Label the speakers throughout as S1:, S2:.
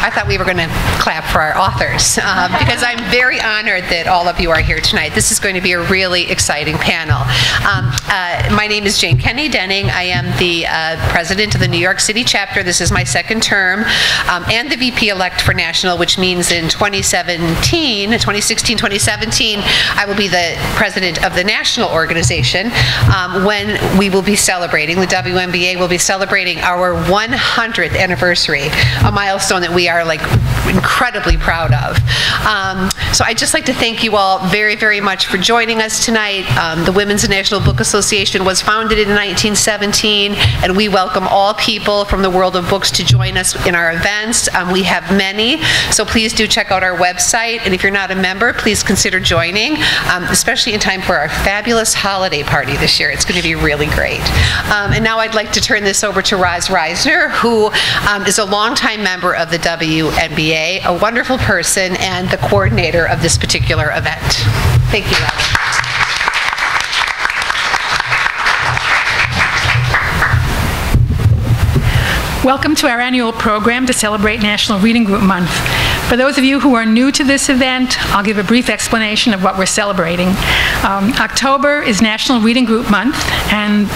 S1: I thought we were going to clap for our authors because I'm very honored that all of you are here tonight. This is going to be a really exciting panel. My name is Jane Kinney-Denning. I am the president of the New York City chapter. This is my second term, and the VP-elect for national, which means in 2016, 2017, I will be the president of the national organization when we will be celebrating, the WNBA will be celebrating our 100th anniversary, a milestone that we are like incredibly proud of. So I'd just like to thank you all very, very much for joining us tonight. The Women's National Book Association was founded in 1917, and we welcome all people from the world of books to join us in our events. We have many, so please do check out our website, and if you're not a member, please consider joining, especially in time for our fabulous holiday party this year. It's going to be really great. And now I'd like to turn this over to Roz Reisner, who is a longtime member of the WNBA, a wonderful person, and the coordinator of this particular event. Thank you, Roz.
S2: Welcome to our annual program to celebrate National Reading Group Month. For those of you who are new to this event, I'll give a brief explanation of what we're celebrating. October is National Reading Group Month, and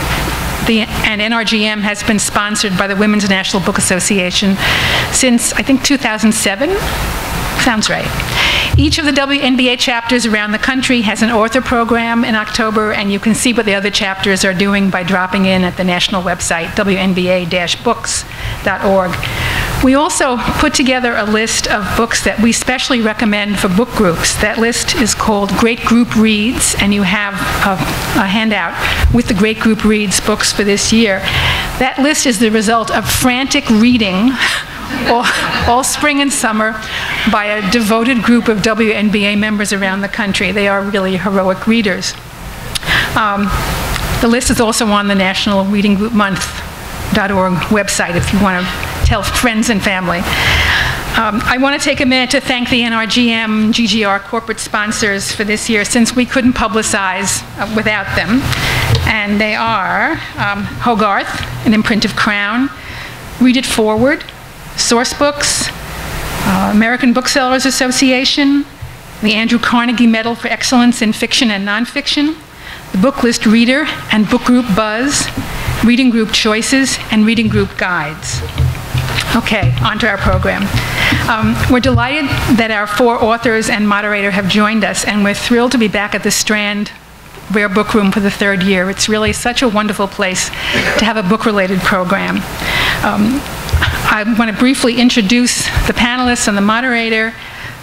S2: NRGM has been sponsored by the Women's National Book Association since, I think, 2007? Sounds right. Each of the WNBA chapters around the country has an author program in October, and you can see what the other chapters are doing by dropping in at the national website, WNBA-books.org. We also put together a list of books that we specially recommend for book groups. That list is called Great Group Reads, and you have a handout with the Great Group Reads books for this year. That list is the result of frantic reading all spring and summer by a devoted group of WNBA members around the country. They are really heroic readers. The list is also on the National Reading Group Month.org website if you want to tell friends and family. I want to take a minute to thank the NRGM GGR corporate sponsors for this year, since we couldn't publicize without them. And they are Hogarth, an imprint of Crown, Read It Forward, Sourcebooks, American Booksellers Association, the Andrew Carnegie Medal for Excellence in Fiction and Nonfiction, the Book List Reader and Book Group Buzz, Reading Group Choices, and Reading Group Guides. Okay, on to our program. We're delighted that our 4 authors and moderator have joined us, and we're thrilled to be back at the Strand Rare Book Room for the 3rd year. It's really such a wonderful place to have a book-related program. I want to briefly introduce the panelists and the moderator.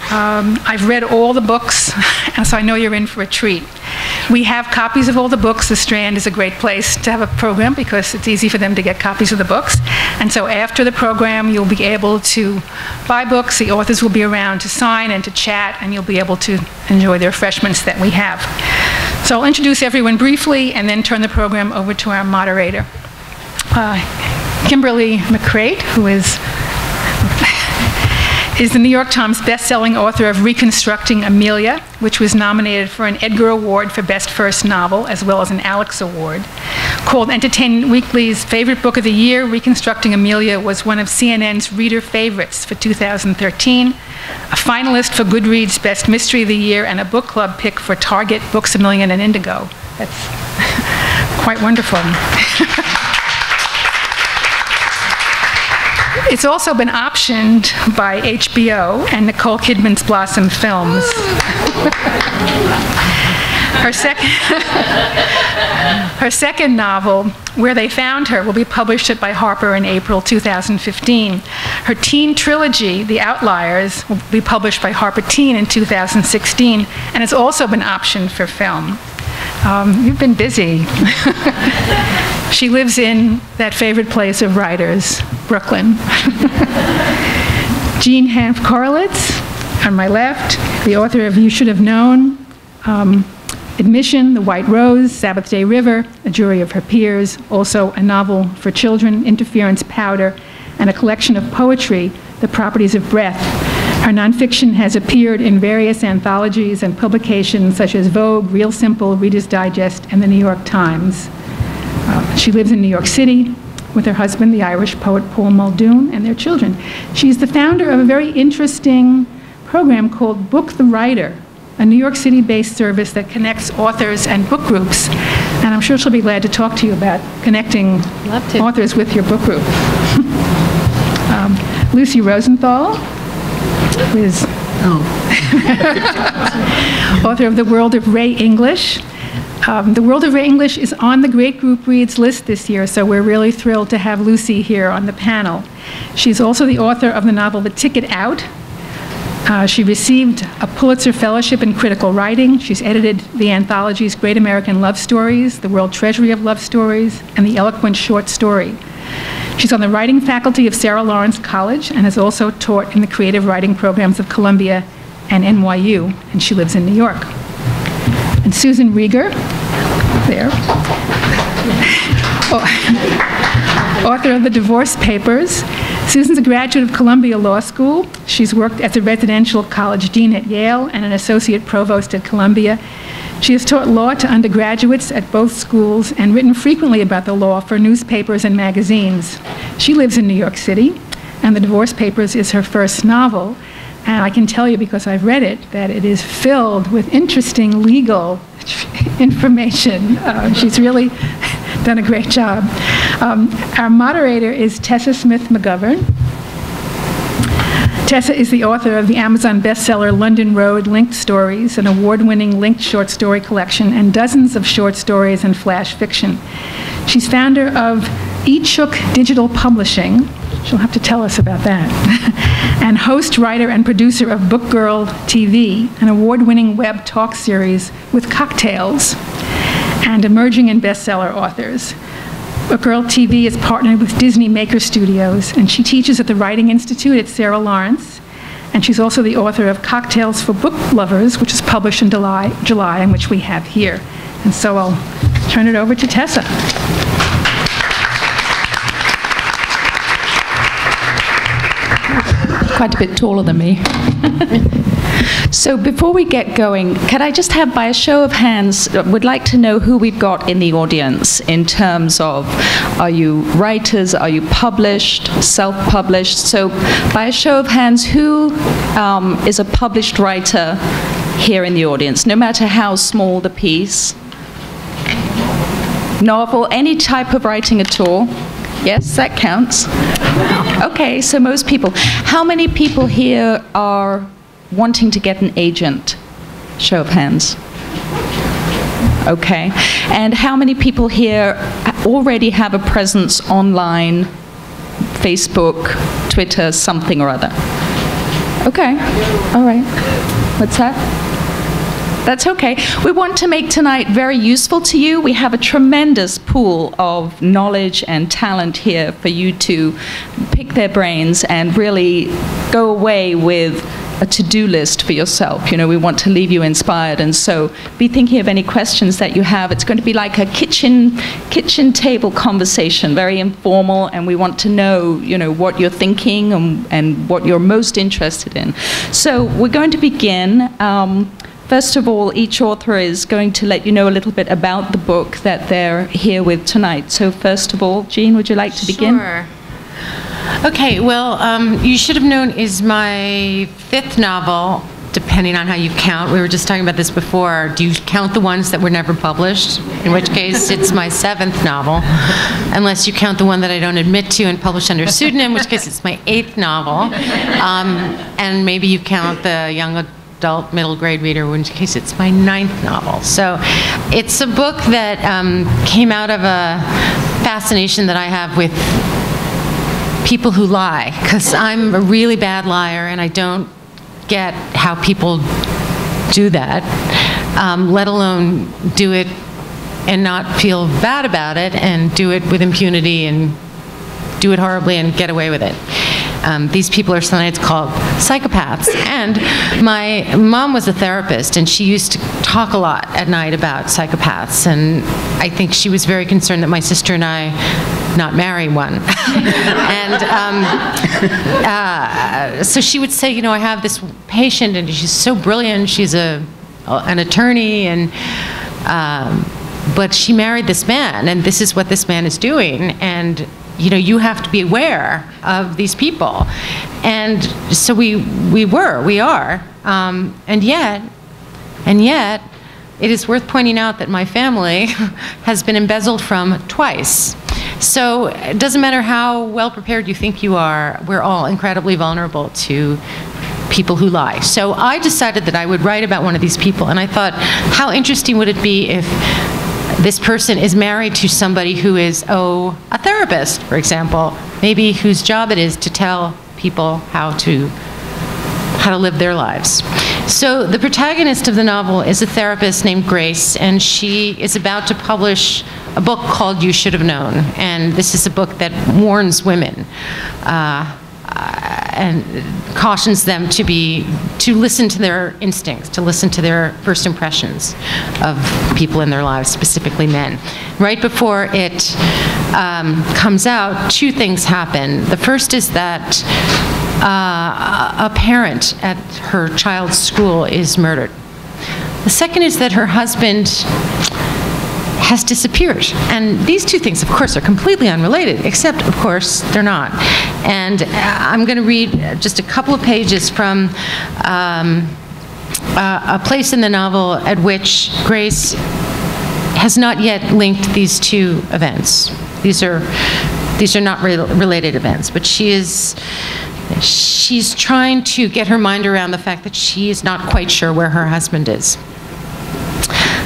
S2: I've read all the books, and so I know you're in for a treat. We have copies of all the books. The Strand is a great place to have a program because it's easy for them to get copies of the books. And so after the program, you'll be able to buy books. The authors will be around to sign and to chat, and you'll be able to enjoy the refreshments that we have. So I'll introduce everyone briefly and then turn the program over to our moderator. Kimberly McCreight, who is the New York Times best-selling author of Reconstructing, Amelia, which was nominated for an Edgar Award for Best First Novel, as well as an Alex Award. Called Entertainment Weekly's Favorite Book of the Year, Reconstructing Amelia was one of CNN's reader favorites for 2013, a finalist for Goodreads Best Mystery of the Year, and a book club pick for Target, Books A Million, and Indigo. That's quite wonderful. It's also been optioned by HBO and Nicole Kidman's Blossom Films. Her second novel, Where They Found Her, will be published by Harper in April 2015. Her teen trilogy, The Outliers, will be published by Harper Teen in 2016, and has also been optioned for film. You've been busy. She lives in that favorite place of writers, Brooklyn. Jean Hanff Korelitz, on my left, the author of You Should Have Known, Admission, The White Rose, Sabbath Day River, A Jury of Her Peers, also a novel for children, Interference Powder, and a collection of poetry, The Properties of Breath. Her nonfiction has appeared in various anthologies and publications such as Vogue, Real Simple, Reader's Digest, and the New York Times. She lives in New York City. with her husband, the Irish poet Paul Muldoon, and their children. She's the founder of a very interesting program called Book the Writer, a New York City-based service that connects authors and book groups. And I'm sure she'll be glad to talk to you about connecting authors with your book group. Lucy Rosenthal, who is author of The World of Ray English. The World of Ray English is on the Great Group Reads list this year, so we're really thrilled to have Lucy here on the panel. She's also the author of the novel The Ticket Out. She received a Pulitzer Fellowship in Critical Writing. She's edited the anthologies Great American Love Stories, The World Treasury of Love Stories, and The Eloquent Short Story. She's on the writing faculty of Sarah Lawrence College and has also taught in the creative writing programs of Columbia and NYU, and she lives in New York. And Susan Rieger, there, author of The Divorce Papers. Susan's a graduate of Columbia Law School. She's worked as a residential college dean at Yale and an associate provost at Columbia. She has taught law to undergraduates at both schools and written frequently about the law for newspapers and magazines. She lives in New York City, and The Divorce Papers is her first novel. And I can tell you, because I've read it, that it is filled with interesting legal information. She's really done a great job. Our moderator is Tessa Smith McGovern. Tessa is the author of the Amazon bestseller London Road Linked Stories, an award-winning linked short story collection, and dozens of short stories and flash fiction. She's founder of eChook Digital Publishing. She'll have to tell us about that. And host, writer, and producer of Book Girl TV, an award-winning web talk series with cocktails and emerging and bestseller authors. Book Girl TV is partnered with Disney Maker Studios, and she teaches at the Writing Institute at Sarah Lawrence. And she's also the author of Cocktails for Book Lovers, which is published in July, and which we have here. And so I'll turn it over to Tessa.
S3: Quite a bit taller than me. So before we get going, can I just have, by a show of hands, would like to know who we've got in the audience in terms of, are you writers, are you published, self-published? So by a show of hands, who is a published writer here in the audience, no matter how small the piece? Novel, any type of writing at all? Yes, that counts. Okay, so most people. How many people here are wanting to get an agent? Show of hands. Okay. And how many people here already have a presence online, Facebook, Twitter, something or other? Okay. All right. What's that? That's okay. We want to make tonight very useful to you. We have a tremendous pool of knowledge and talent here for you to pick their brains and really go away with a to-do list for yourself. You know, we want to leave you inspired, and so be thinking of any questions that you have. It's going to be like a kitchen table conversation, very informal, and we want to know, you know, what you're thinking and what you're most interested in. So we're going to begin. First of all, each author is going to let you know a little bit about the book that they're here with tonight. So first of all, Jean, would you like to begin?
S4: Sure. Okay, well, You Should Have Known is my 5th novel, depending on how you count. We were just talking about this before. Do you count the ones that were never published? In which case, it's my 7th novel, unless you count the one that I don't admit to and publish under pseudonym, in which case it's my 8th novel. And maybe you count the young adult middle grade reader, in which case it's my 9th novel. So it's a book that came out of a fascination that I have with people who lie, because I'm a really bad liar and I don't get how people do that, let alone do it and not feel bad about it and do it with impunity and do it horribly and get away with it. These people are sometimes called psychopaths. And my mom was a therapist, and she used to talk a lot at night about psychopaths. And I think she was very concerned that my sister and I not marry one. And so she would say, you know, I have this patient, and she's so brilliant. She's an attorney, and but she married this man, and this is what this man is doing. And you have to be aware of these people. And so we are. And yet, it is worth pointing out that my family has been embezzled from twice. So it doesn't matter how well prepared you think you are, we're all incredibly vulnerable to people who lie. So I decided that I would write about one of these people, and I thought, how interesting would it be if this person is married to somebody who is, a therapist, for example, maybe whose job it is to tell people how to live their lives. So the protagonist of the novel is a therapist named Grace, and she is about to publish a book called You Should Have Known. And this is a book that warns women and cautions them to listen to their instincts, to listen to their first impressions of people in their lives, specifically men. Right before it comes out, two things happen. The first is that a parent at her child's school is murdered. The second is that her husband has disappeared. And these two things, of course, are completely unrelated, except, of course, they're not. And I'm going to read just a couple of pages from a place in the novel at which Grace has not yet linked these two events. These are not related events, but she's trying to get her mind around the fact that she is not quite sure where her husband is.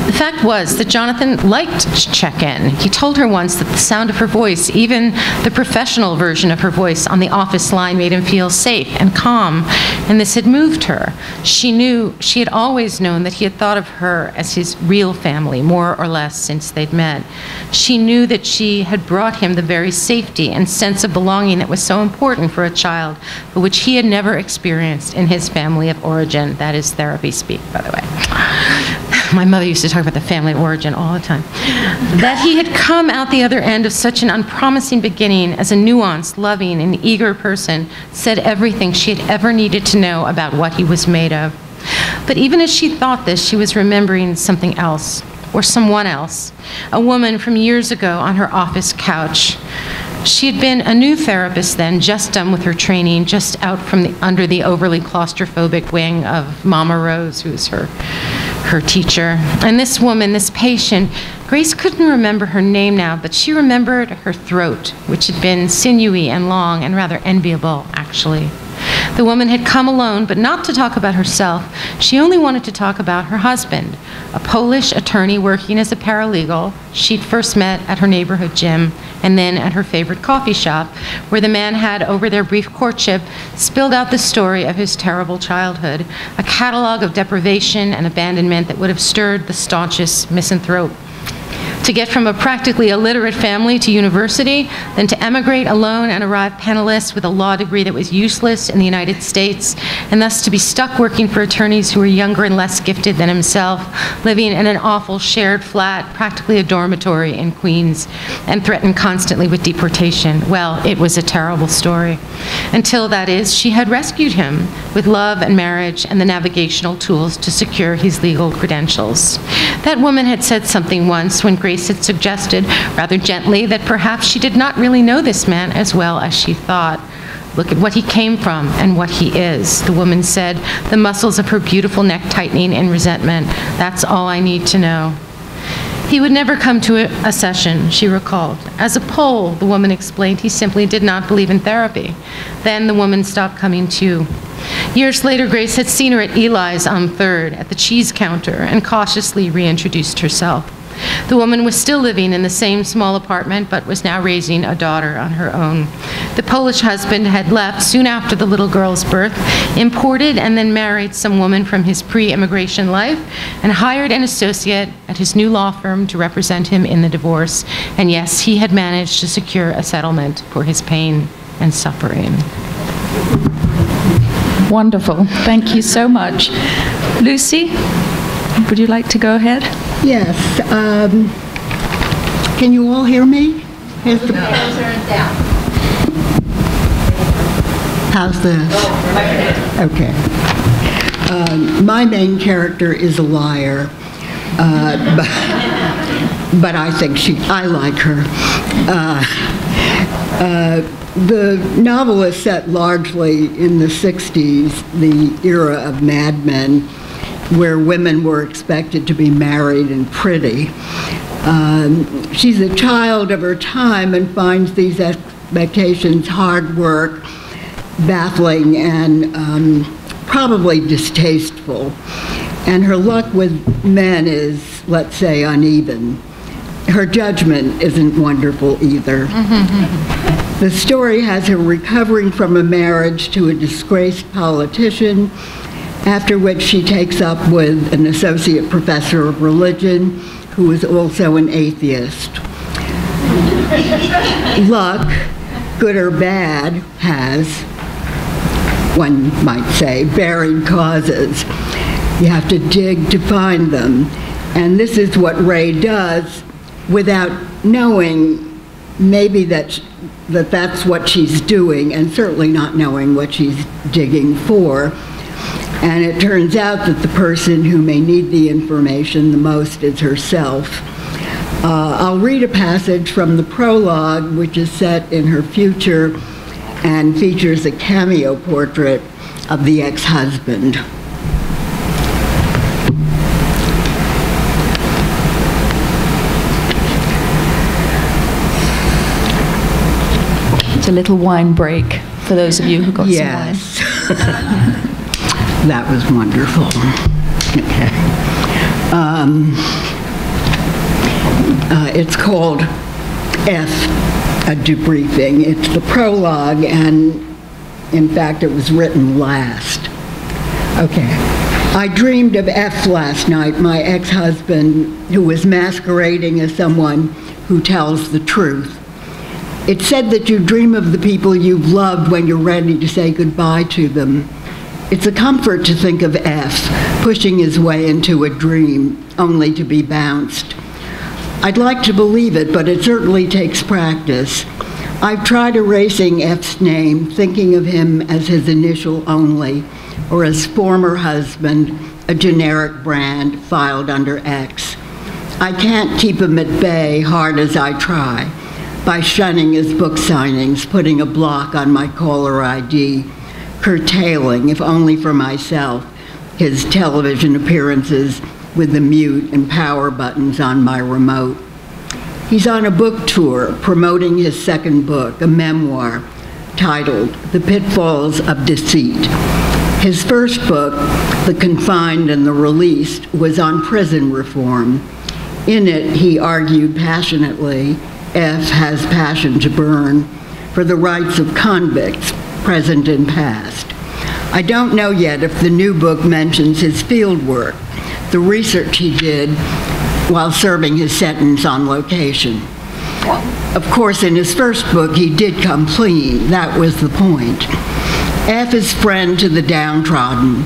S4: The fact was that Jonathan liked to check in. He told her once that the sound of her voice, even the professional version of her voice on the office line, made him feel safe and calm, and this had moved her. She had always known that he had thought of her as his real family, more or less, since they'd met. She knew that she had brought him the very safety and sense of belonging that was so important for a child, but which he had never experienced in his family of origin. That is therapy speak, by the way. My mother used to talk about the family of origin all the time. That he had come out the other end of such an unpromising beginning as a nuanced, loving, and eager person said everything she had ever needed to know about what he was made of. But even as she thought this, she was remembering something else, or someone else, a woman from years ago on her office couch. She had been a new therapist then, just done with her training, just out from under the overly claustrophobic wing of Mama Rose, who was her teacher. And this woman, this patient, Grace couldn't remember her name now, but she remembered her throat, which had been sinewy and long and rather enviable, actually. The woman had come alone, but not to talk about herself. She only wanted to talk about her husband, a Polish attorney working as a paralegal. She'd first met at her neighborhood gym and then at her favorite coffee shop, where the man had, over their brief courtship, spilled out the story of his terrible childhood, a catalog of deprivation and abandonment that would have stirred the staunchest misanthrope. To get from a practically illiterate family to university, then to emigrate alone and arrive penniless with a law degree that was useless in the United States, and thus to be stuck working for attorneys who were younger and less gifted than himself, living in an awful shared flat, practically a dormitory in Queens, and threatened constantly with deportation. Well, it was a terrible story. Until, that is, she had rescued him with love and marriage and the navigational tools to secure his legal credentials. That woman had said something once when Grace had suggested, rather gently, that perhaps she did not really know this man as well as she thought. Look at what he came from and what he is, the woman said, the muscles of her beautiful neck tightening in resentment. That's all I need to know. He would never come to a session, she recalled. As a Pole, the woman explained, he simply did not believe in therapy. Then the woman stopped coming too. Years later, Grace had seen her at Eli's on 3rd at the cheese counter and cautiously reintroduced herself. The woman was still living in the same small apartment, but was now raising a daughter on her own. The Polish husband had left soon after the little girl's birth, imported and then married some woman from his pre-immigration life, and hired an associate at his new law firm to represent him in the divorce. And yes, he had managed to secure a settlement for his pain and suffering.
S3: Wonderful. Thank you so much. Lucy, would you like to go ahead?
S5: Yes. Can you all hear me? How's this? Okay. My main character is a liar, but I think I like her. The novel is set largely in the 60s, the era of Mad Men, where women were expected to be married and pretty. She's a child of her time and finds these expectations hard work, baffling, and probably distasteful. And her luck with men is, let's say, uneven. Her judgment isn't wonderful either. The story has her recovering from a marriage to a disgraced politician, after which she takes up with an associate professor of religion who is also an atheist. Luck, good or bad, has, one might say, varied causes. You have to dig to find them. And this is what Ray does without knowing maybe that's what she's doing, and certainly not knowing what she's digging for. And it turns out that the person who may need the information the most is herself. I'll read a passage from the prologue, which is set in her future and features a cameo portrait of the ex-husband.
S3: It's a little wine break for those of you who got some wine.
S5: Yes. That was wonderful. Okay. It's called F, a debriefing. It's the prologue, and in fact, it was written last. Okay. I dreamed of F last night, my ex-husband, who was masquerading as someone who tells the truth. It said that you dream of the people you've loved when you're ready to say goodbye to them. It's a comfort to think of F pushing his way into a dream, only to be bounced. I'd like to believe it, but it certainly takes practice. I've tried erasing F's name, thinking of him as his initial only, or as former husband, a generic brand filed under X. I can't keep him at bay, hard as I try, by shunning his book signings, putting a block on my caller ID, curtailing, if only for myself, his television appearances with the mute and power buttons on my remote. He's on a book tour promoting his second book, a memoir titled The Pitfalls of Deceit. His first book, The Confined and the Released, was on prison reform. In it, he argued passionately, F has passion to burn, for the rights of convicts, present and past. I don't know yet if the new book mentions his field work, the research he did while serving his sentence on location. Of course, in his first book, he did come clean. That was the point. F is friend to the downtrodden.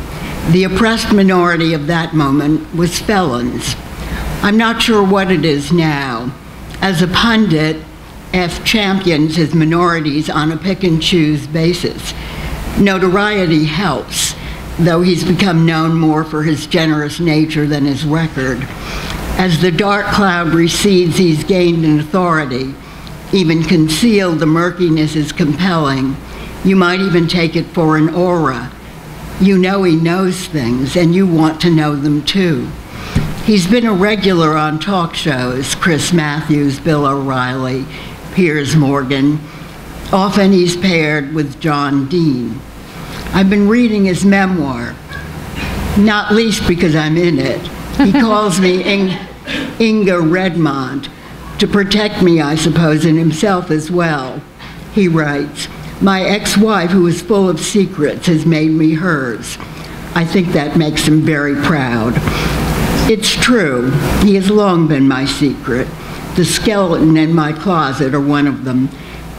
S5: The oppressed minority of that moment was felons. I'm not sure what it is now. As a pundit, F champions his minorities on a pick-and-choose basis. Notoriety helps, though he's become known more for his generous nature than his record. As the dark cloud recedes, he's gained an authority. Even concealed, the murkiness is compelling. You might even take it for an aura. You know he knows things, and you want to know them too. He's been a regular on talk shows, Chris Matthews, Bill O'Reilly, Piers Morgan. Often he's paired with John Dean. I've been reading his memoir, not least because I'm in it. He calls me Inga Redmond, to protect me, I suppose, and himself as well. He writes, my ex-wife, who is full of secrets, has made me hers. I think that makes him very proud. It's true, he has long been my secret. The skeleton in my closet are one of them.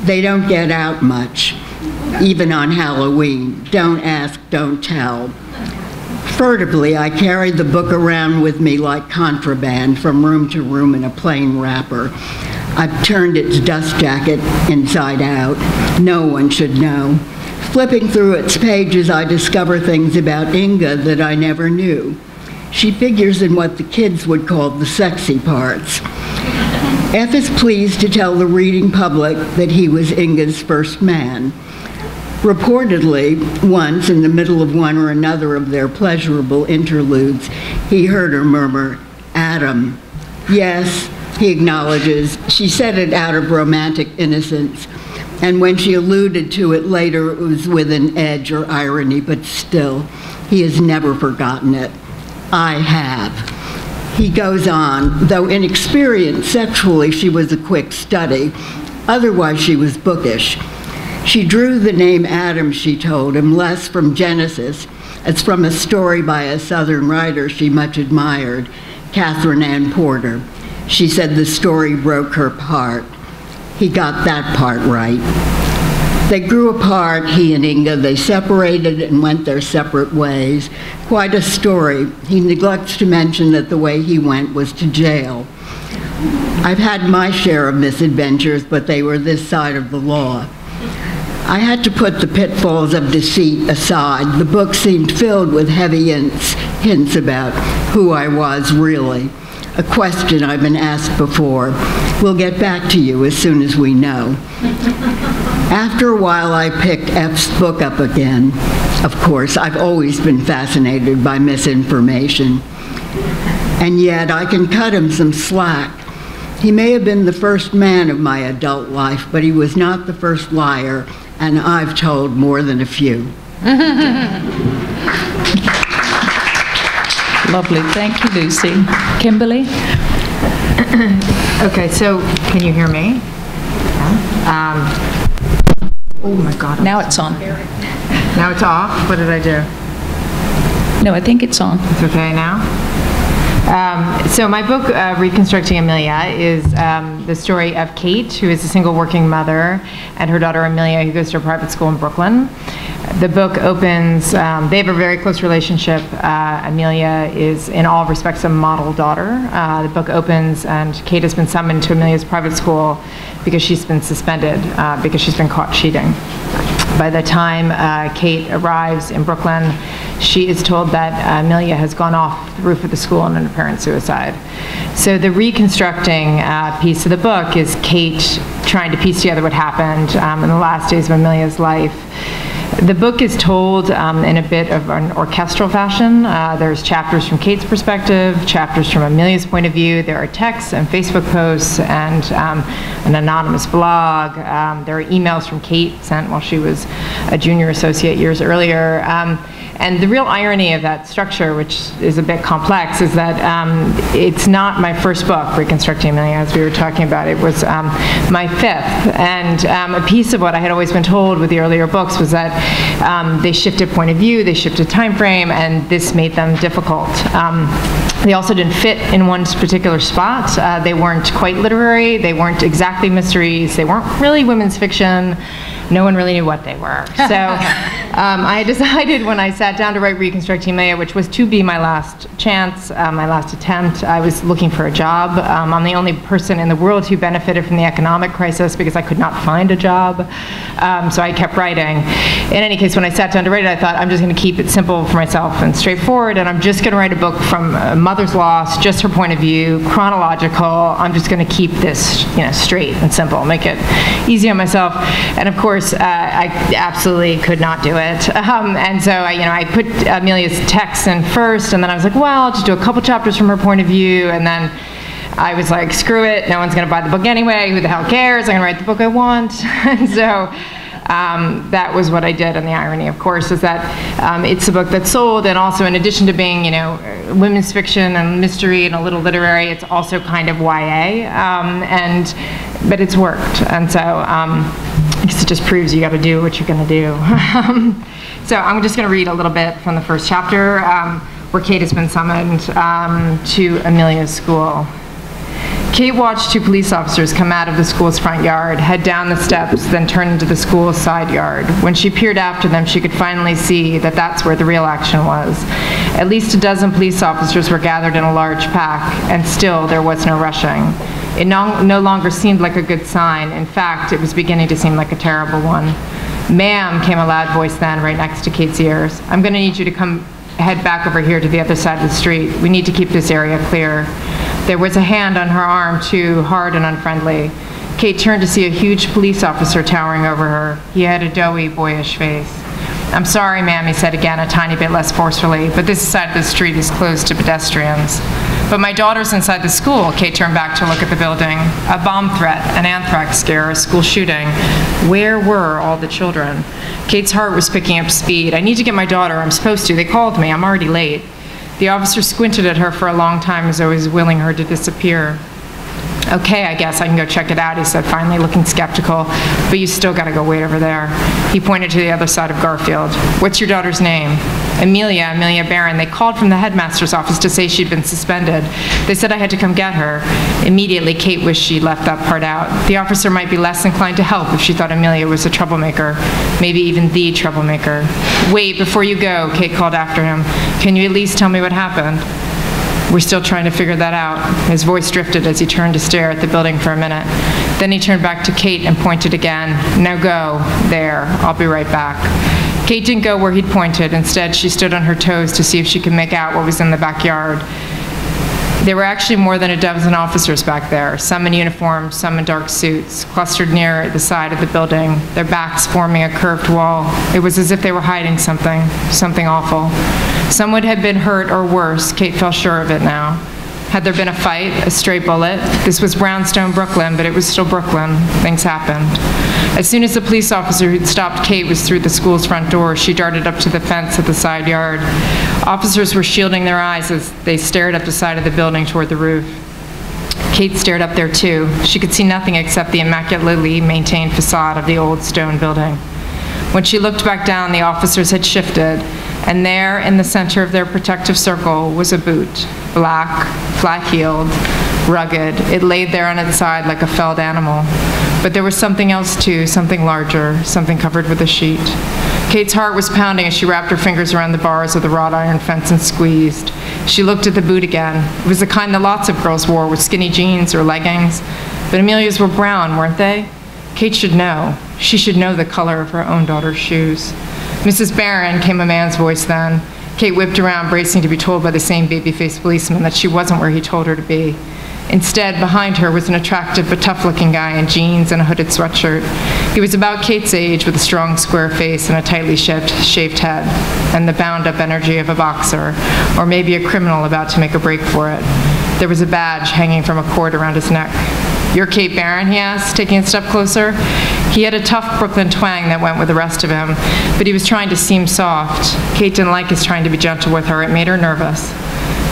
S5: They don't get out much, even on Halloween. Don't ask, don't tell. Furtively, I carried the book around with me like contraband from room to room in a plain wrapper. I've turned its dust jacket inside out. No one should know. Flipping through its pages, I discover things about Inga that I never knew. She figures in what the kids would call the sexy parts. F is pleased to tell the reading public that he was Inga's first man. Reportedly, once in the middle of one or another of their pleasurable interludes, he heard her murmur, "Adam." Yes, he acknowledges, she said it out of romantic innocence, and when she alluded to it later, it was with an edge or irony, but still, he has never forgotten it. I have. He goes on, though inexperienced sexually, she was a quick study. Otherwise, she was bookish. She drew the name Adam, she told him, less from Genesis as from a story by a Southern writer she much admired, Catherine Ann Porter. She said the story broke her heart. He got that part right. They grew apart, he and Inga. They separated and went their separate ways. Quite a story. He neglects to mention that the way he went was to jail. I've had my share of misadventures, but they were this side of the law. I had to put the pitfalls of deceit aside. The book seemed filled with heavy hints about who I was really. A question I've been asked before. We'll get back to you as soon as we know. After a while, I picked F's book up again. Of course, I've always been fascinated by misinformation. And yet, I can cut him some slack. He may have been the first man of my adult life, but he was not the first liar, and I've told more than a few.
S3: Lovely. Thank you, Lucy. Kimberly?
S6: Okay, so can you hear me? Oh my God.
S3: Now it's on.
S6: Now it's off? What did I do?
S3: No, I think it's on.
S6: It's okay now? So my book, Reconstructing Amelia, is the story of Kate, who is a single working mother, and her daughter Amelia, who goes to a private school in Brooklyn. The book opens, they have a very close relationship. Amelia is in all respects a model daughter. The book opens and Kate has been summoned to Amelia's private school because she's been suspended, because she's been caught cheating. By the time Kate arrives in Brooklyn, she is told that Amelia has gone off the roof of the school in an apparent suicide. So the reconstructing piece of the book is Kate trying to piece together what happened in the last days of Amelia's life. The book is told in a bit of an orchestral fashion. There's chapters from Kate's perspective, chapters from Amelia's point of view. There are texts and Facebook posts and an anonymous blog. There are emails from Kate sent while she was a junior associate years earlier. And the real irony of that structure, which is a bit complex, is that it's not my first book, Reconstructing Amelia, as we were talking about. It was my fifth. And a piece of what I had always been told with the earlier books was that they shifted point of view, they shifted time frame, and this made them difficult. They also didn't fit in one particular spot. They weren't quite literary, they weren't exactly mysteries, they weren't really women's fiction. No one really knew what they were. So I decided when I sat down to write Reconstructing Amelia, which was to be my last chance, my last attempt, I was looking for a job. I'm the only person in the world who benefited from the economic crisis because I could not find a job. So I kept writing. In any case, when I sat down to write it, I thought, I'm just going to keep it simple for myself and straightforward, and I'm just going to write a book from a mother's loss, just her point of view, chronological. I'm just going to keep this, straight and simple, make it easy on myself. And of course, I absolutely could not do it. And so I put Amelia's text in first, and then I was like, well, I'll just do a couple chapters from her point of view, and then I was like, screw it, no one's going to buy the book anyway, who the hell cares, I'm going to write the book I want. And so that was what I did, and the irony, of course, is that it's a book that's sold, and also in addition to being, women's fiction and mystery and a little literary, it's also kind of YA, but it's worked, and so I guess it just proves you got to do what you're going to do. So I'm just going to read a little bit from the first chapter, where Kate has been summoned to Amelia's school. Kate watched two police officers come out of the school's front yard, head down the steps, then turn into the school's side yard. When she peered after them, she could finally see that that's where the real action was. At least a dozen police officers were gathered in a large pack, and still there was no rushing. It no longer seemed like a good sign. In fact, it was beginning to seem like a terrible one. "Ma'am," came a loud voice then, right next to Kate's ears. "I'm going to need you to head back over here to the other side of the street. We need to keep this area clear." There was a hand on her arm, too, hard and unfriendly. Kate turned to see a huge police officer towering over her. He had a doughy, boyish face. "I'm sorry, ma'am," he said again, a tiny bit less forcefully, "but this side of the street is closed to pedestrians." "But my daughter's inside the school." Kate turned back to look at the building. A bomb threat, an anthrax scare, a school shooting. Where were all the children? Kate's heart was picking up speed. "I need to get my daughter. I'm supposed to. They called me. I'm already late." The officer squinted at her for a long time as though he was willing her to disappear. "Okay, I guess I can go check it out," he said, finally, looking skeptical. "But you still got to go wait over there." He pointed to the other side of Garfield. "What's your daughter's name?" Amelia Barron. "They called from the headmaster's office to say she'd been suspended. They said I had to come get her." Immediately, Kate wished she'd left that part out. The officer might be less inclined to help if she thought Amelia was a troublemaker, maybe even the troublemaker. "Wait, before you go," Kate called after him. "Can you at least tell me what happened?" "We're still trying to figure that out." His voice drifted as he turned to stare at the building for a minute. Then he turned back to Kate and pointed again. "Now go. There. I'll be right back." Kate didn't go where he'd pointed. Instead, she stood on her toes to see if she could make out what was in the backyard. There were actually more than a dozen officers back there, some in uniform, some in dark suits, clustered near the side of the building, their backs forming a curved wall. It was as if they were hiding something awful. Someone had been hurt or worse. Kate felt sure of it now. Had there been a fight, a stray bullet? This was brownstone Brooklyn, but it was still Brooklyn. Things happened. As soon as the police officer who'd stopped Kate was through the school's front door, she darted up to the fence at the side yard. Officers were shielding their eyes as they stared up the side of the building toward the roof. Kate stared up there too. She could see nothing except the immaculately maintained facade of the old stone building. When she looked back down, the officers had shifted, and there in the center of their protective circle was a boot, black, flat-heeled, rugged. It laid there on its side like a felled animal. But there was something else too, something larger, something covered with a sheet. Kate's heart was pounding as she wrapped her fingers around the bars of the wrought iron fence and squeezed. She looked at the boot again. It was the kind that lots of girls wore with skinny jeans or leggings. But Amelia's were brown, weren't they? Kate should know. She should know the color of her own daughter's shoes. "Mrs. Barron," came a man's voice then. Kate whipped around, bracing to be told by the same baby-faced policeman that she wasn't where he told her to be. Instead, behind her was an attractive but tough-looking guy in jeans and a hooded sweatshirt. He was about Kate's age, with a strong, square face and a tightly shaved head, and the bound-up energy of a boxer, or maybe a criminal about to make a break for it. There was a badge hanging from a cord around his neck. "You're Kate Barron?" he asked, taking a step closer. He had a tough Brooklyn twang that went with the rest of him, but he was trying to seem soft. Kate didn't like his trying to be gentle with her. It made her nervous.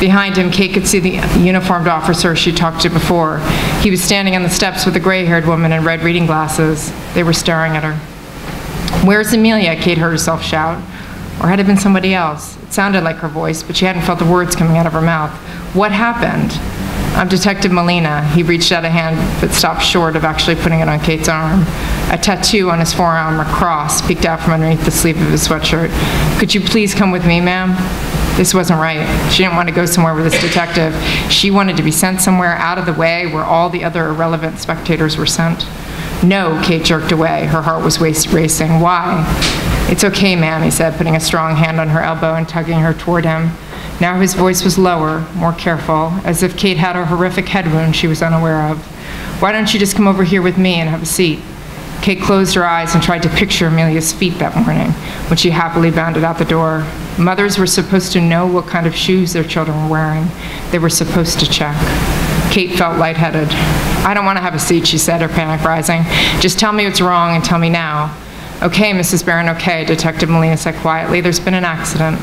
S6: Behind him, Kate could see the uniformed officer she talked to before. He was standing on the steps with a gray-haired woman in red reading glasses. They were staring at her. "Where's Amelia?" Kate heard herself shout. Or had it been somebody else? It sounded like her voice, but she hadn't felt the words coming out of her mouth. "What happened?" "I'm Detective Molina." He reached out a hand, but stopped short of actually putting it on Kate's arm. A tattoo on his forearm, a cross, peeked out from underneath the sleeve of his sweatshirt. "Could you please come with me, ma'am?" This wasn't right. She didn't want to go somewhere with this detective. She wanted to be sent somewhere out of the way where all the other irrelevant spectators were sent. "No," Kate jerked away. Her heart was racing. "Why?" "It's okay, ma'am," he said, putting a strong hand on her elbow and tugging her toward him. Now his voice was lower, more careful, as if Kate had a horrific head wound she was unaware of. "Why don't you just come over here with me and have a seat?" Kate closed her eyes and tried to picture Amelia's feet that morning, when she happily bounded out the door. Mothers were supposed to know what kind of shoes their children were wearing. They were supposed to check. Kate felt lightheaded. "I don't want to have a seat," she said, her panic rising. "Just tell me what's wrong and tell me now." "Okay, Mrs. Barron, okay," Detective Molina said quietly. "There's been an accident."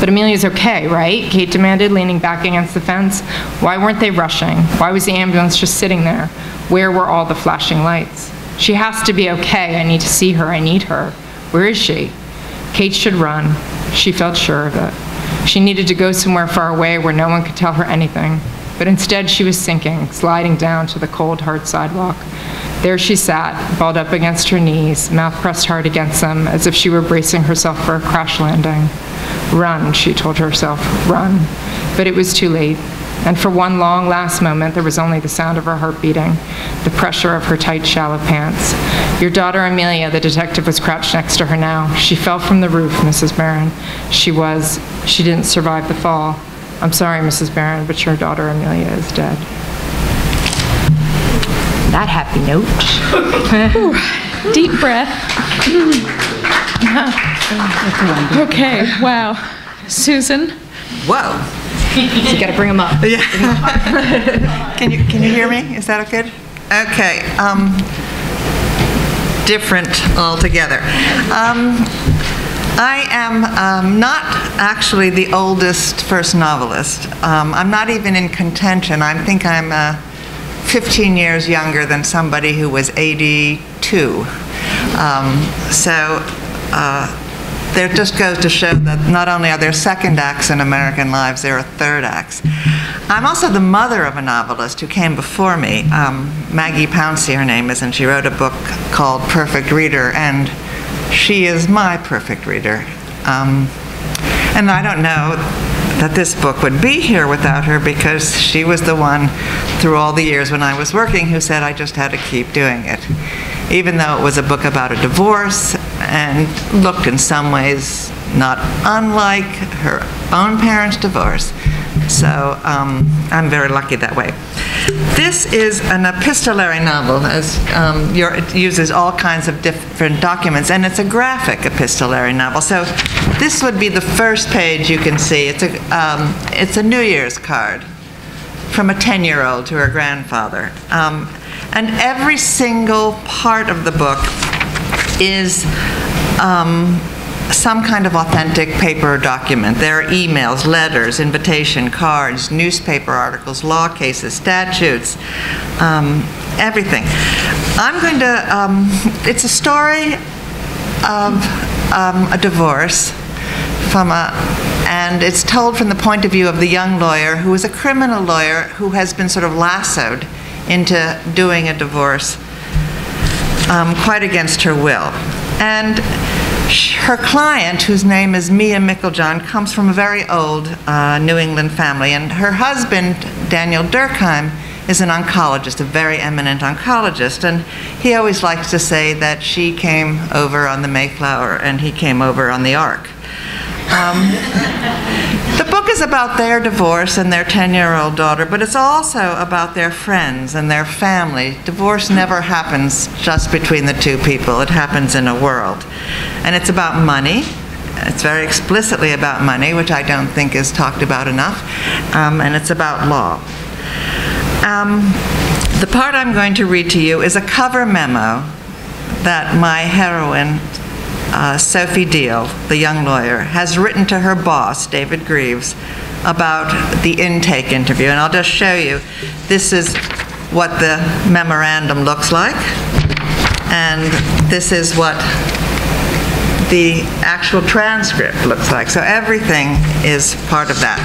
S6: "But Amelia's okay, right?" Kate demanded, leaning back against the fence. Why weren't they rushing? Why was the ambulance just sitting there? Where were all the flashing lights? "She has to be okay. I need to see her. I need her. Where is she?" Kate should run. She felt sure of it. She needed to go somewhere far away where no one could tell her anything. But instead she was sinking, sliding down to the cold, hard sidewalk. There she sat, balled up against her knees, mouth pressed hard against them, as if she were bracing herself for a crash landing. Run, she told herself, run. But it was too late. And for one long last moment, there was only the sound of her heart beating, the pressure of her tight, shallow pants. "Your daughter, Amelia," the detective was crouched next to her now. "She fell from the roof, Mrs. Barron. She didn't survive the fall." I'm sorry, Mrs. Barron, but your daughter Amelia is dead. That happy note.
S3: Deep breath. Okay, wow. Susan?
S7: Whoa.
S6: You got to bring them up.
S7: Yeah. Can you hear me? Is that good? Okay. Different altogether. I am not actually the oldest first novelist. I'm not even in contention. I think I'm 15 years younger than somebody who was 82. There just goes to show that not only are there second acts in American lives, there are third acts. I'm also the mother of a novelist who came before me. Maggie Pouncey, her name is, and she wrote a book called Perfect Reader, and she is my perfect reader. And I don't know that this book would be here without her, because she was the one through all the years when I was working who said I just had to keep doing it. Even though it was a book about a divorce and looked in some ways not unlike her own parents' divorce. So I'm very lucky that way. This is an epistolary novel, as it uses all kinds of different documents, and it's a graphic epistolary novel. So this would be the first page you can see. It's a New Year's card from a 10-year-old to her grandfather. And every single part of the book is some kind of authentic paper document. There are emails, letters, invitation cards, newspaper articles, law cases, statutes, everything. I'm going to, it's a story of a divorce and it's told from the point of view of the young lawyer who is a criminal lawyer who has been sort of lassoed into doing a divorce quite against her will. And her client, whose name is Mia Mickeljohn, comes from a very old New England family, and her husband, Daniel Durkheim, is an oncologist, a very eminent oncologist, and he always likes to say that she came over on the Mayflower and he came over on the Ark. The book is about their divorce and their 10-year-old daughter, but it's also about their friends and their family. Divorce never happens just between the two people. It happens in a world. And it's about money. It's very explicitly about money, which I don't think is talked about enough. And it's about law. The part I'm going to read to you is a cover memo that my heroine, Sophie Deal, the young lawyer, has written to her boss, David Greaves, about the intake interview. And I'll just show you. This is what the memorandum looks like. And this is what the actual transcript looks like. So everything is part of that.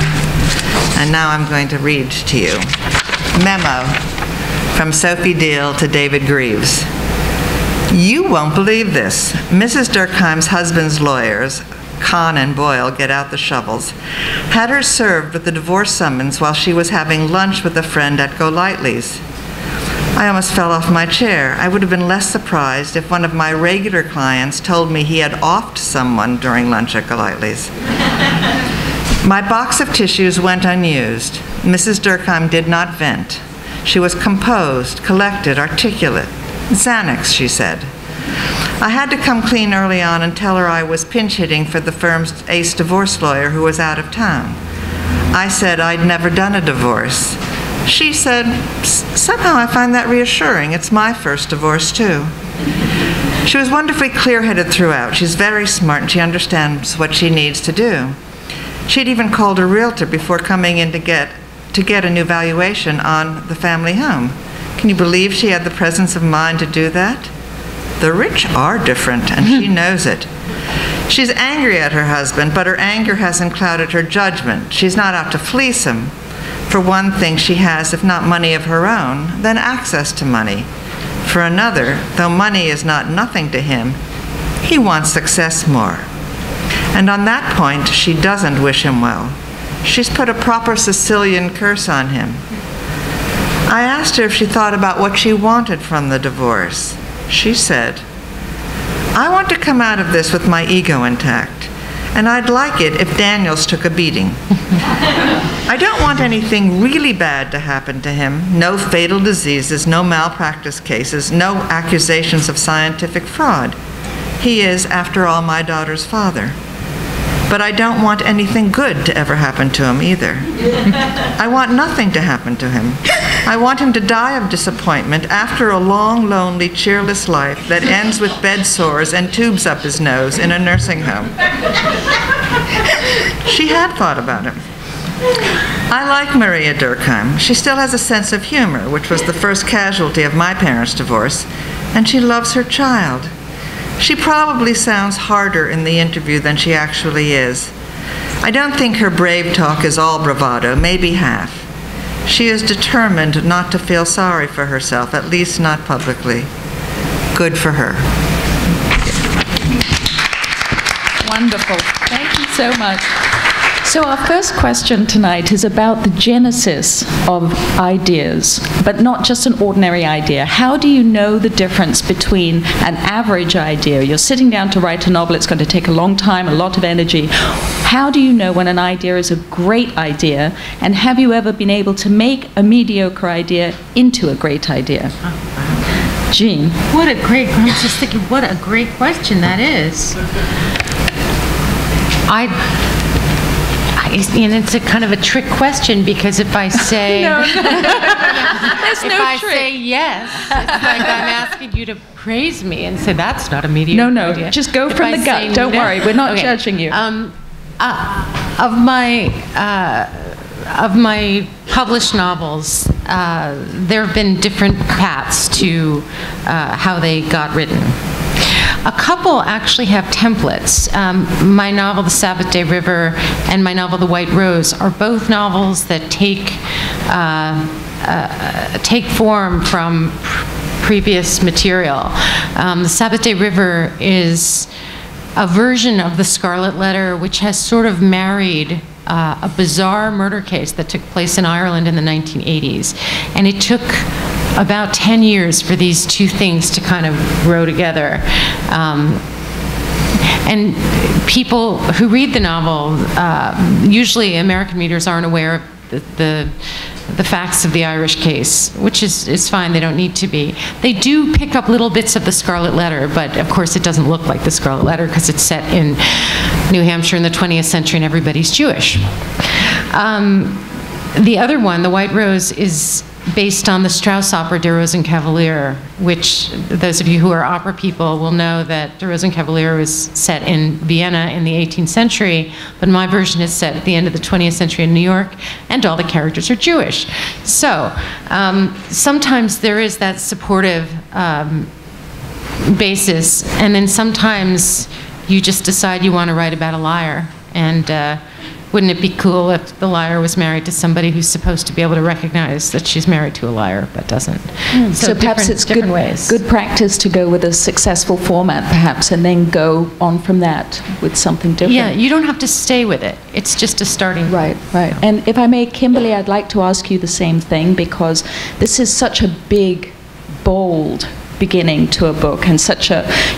S7: And now I'm going to read to you. Memo from Sophie Deal to David Greaves. You won't believe this. Mrs. Durkheim's husband's lawyers, Kahn and Boyle, get out the shovels, had her served with the divorce summons while she was having lunch with a friend at Golightly's. I almost fell off my chair. I would have been less surprised if one of my regular clients told me he had offed someone during lunch at Golightly's. My box of tissues went unused. Mrs. Durkheim did not vent. She was composed, collected, articulate. Xanax, she said. I had to come clean early on and tell her I was pinch hitting for the firm's ace divorce lawyer who was out of town. I said I'd never done a divorce. She said, somehow I find that reassuring. It's my first divorce, too. She was wonderfully clear-headed throughout. She's very smart and she understands what she needs to do. She'd even called a realtor before coming in to get a new valuation on the family home. Can you believe she had the presence of mind to do that? The rich are different, and she knows it. She's angry at her husband, but her anger hasn't clouded her judgment. She's not out to fleece him. For one thing, she has, if not money of her own, then access to money. For another, though money is not nothing to him, he wants success more. And on that point, she doesn't wish him well. She's put a proper Sicilian curse on him. I asked her if she thought about what she wanted from the divorce. She said, I want to come out of this with my ego intact, and I'd like it if Daniels took a beating. I don't want anything really bad to happen to him. No fatal diseases, no malpractice cases, no accusations of scientific fraud. He is, after all, my daughter's father. But I don't want anything good to ever happen to him either. I want nothing to happen to him. I want him to die of disappointment after a long, lonely, cheerless life that ends with bed sores and tubes up his nose in a nursing home. She had thought about him. I like Maria Durkheim. She still has a sense of humor, which was the first casualty of my parents' divorce, and she loves her child. She probably sounds harder in the interview than she actually is. I don't think her brave talk is all bravado, maybe half. She is determined not to feel sorry for herself, at least not publicly. Good for her.
S3: Wonderful. Thank you so much. So our first question tonight is about the genesis of ideas, but not just an ordinary idea. How do you know the difference between an average idea? You're sitting down to write a novel, it's going to take a long time, a lot of energy. How do you know when an idea is a great idea, and have you ever been able to make a mediocre idea into a great idea? Jean.
S4: I'm just thinking, what a great question that is. And it's a kind of a trick question, because if I say say yes, it's like I'm asking you to praise me and say that's not a mediocre idea.
S3: Just go from the gut. Don't worry, we're not judging you.
S4: Of my published novels, there have been different paths to how they got written. A couple actually have templates. My novel, The Sabbath Day River, and my novel, The White Rose, are both novels that take form from previous material. The Sabbath Day River is a version of The Scarlet Letter, which has sort of married a bizarre murder case that took place in Ireland in the 1980s. And it took about 10 years for these two things to kind of grow together. And people who read the novel, usually American readers aren't aware of the facts of the Irish case, which is fine, they don't need to be. They do pick up little bits of the Scarlet Letter, but of course it doesn't look like the Scarlet Letter because it's set in New Hampshire in the 20th century and everybody's Jewish. The other one, The White Rose, is based on the Strauss opera Der Rosenkavalier, which those of you who are opera people will know that Der Rosenkavalier was set in Vienna in the 18th century, but my version is set at the end of the 20th century in New York, and all the characters are Jewish. So sometimes there is that supportive basis, and then sometimes you just decide you want to write about a liar, and wouldn't it be cool if the liar was married to somebody who's supposed to be able to recognize that she's married to a liar but doesn't?
S3: So perhaps it's good practice to go with a successful format, perhaps, and then go on from that with something different.
S4: Yeah, you don't have to stay with it. It's just a starting point.
S3: Right. And if I may, Kimberly, I'd like to ask you the same thing, because this is such a big, bold beginning to a book, and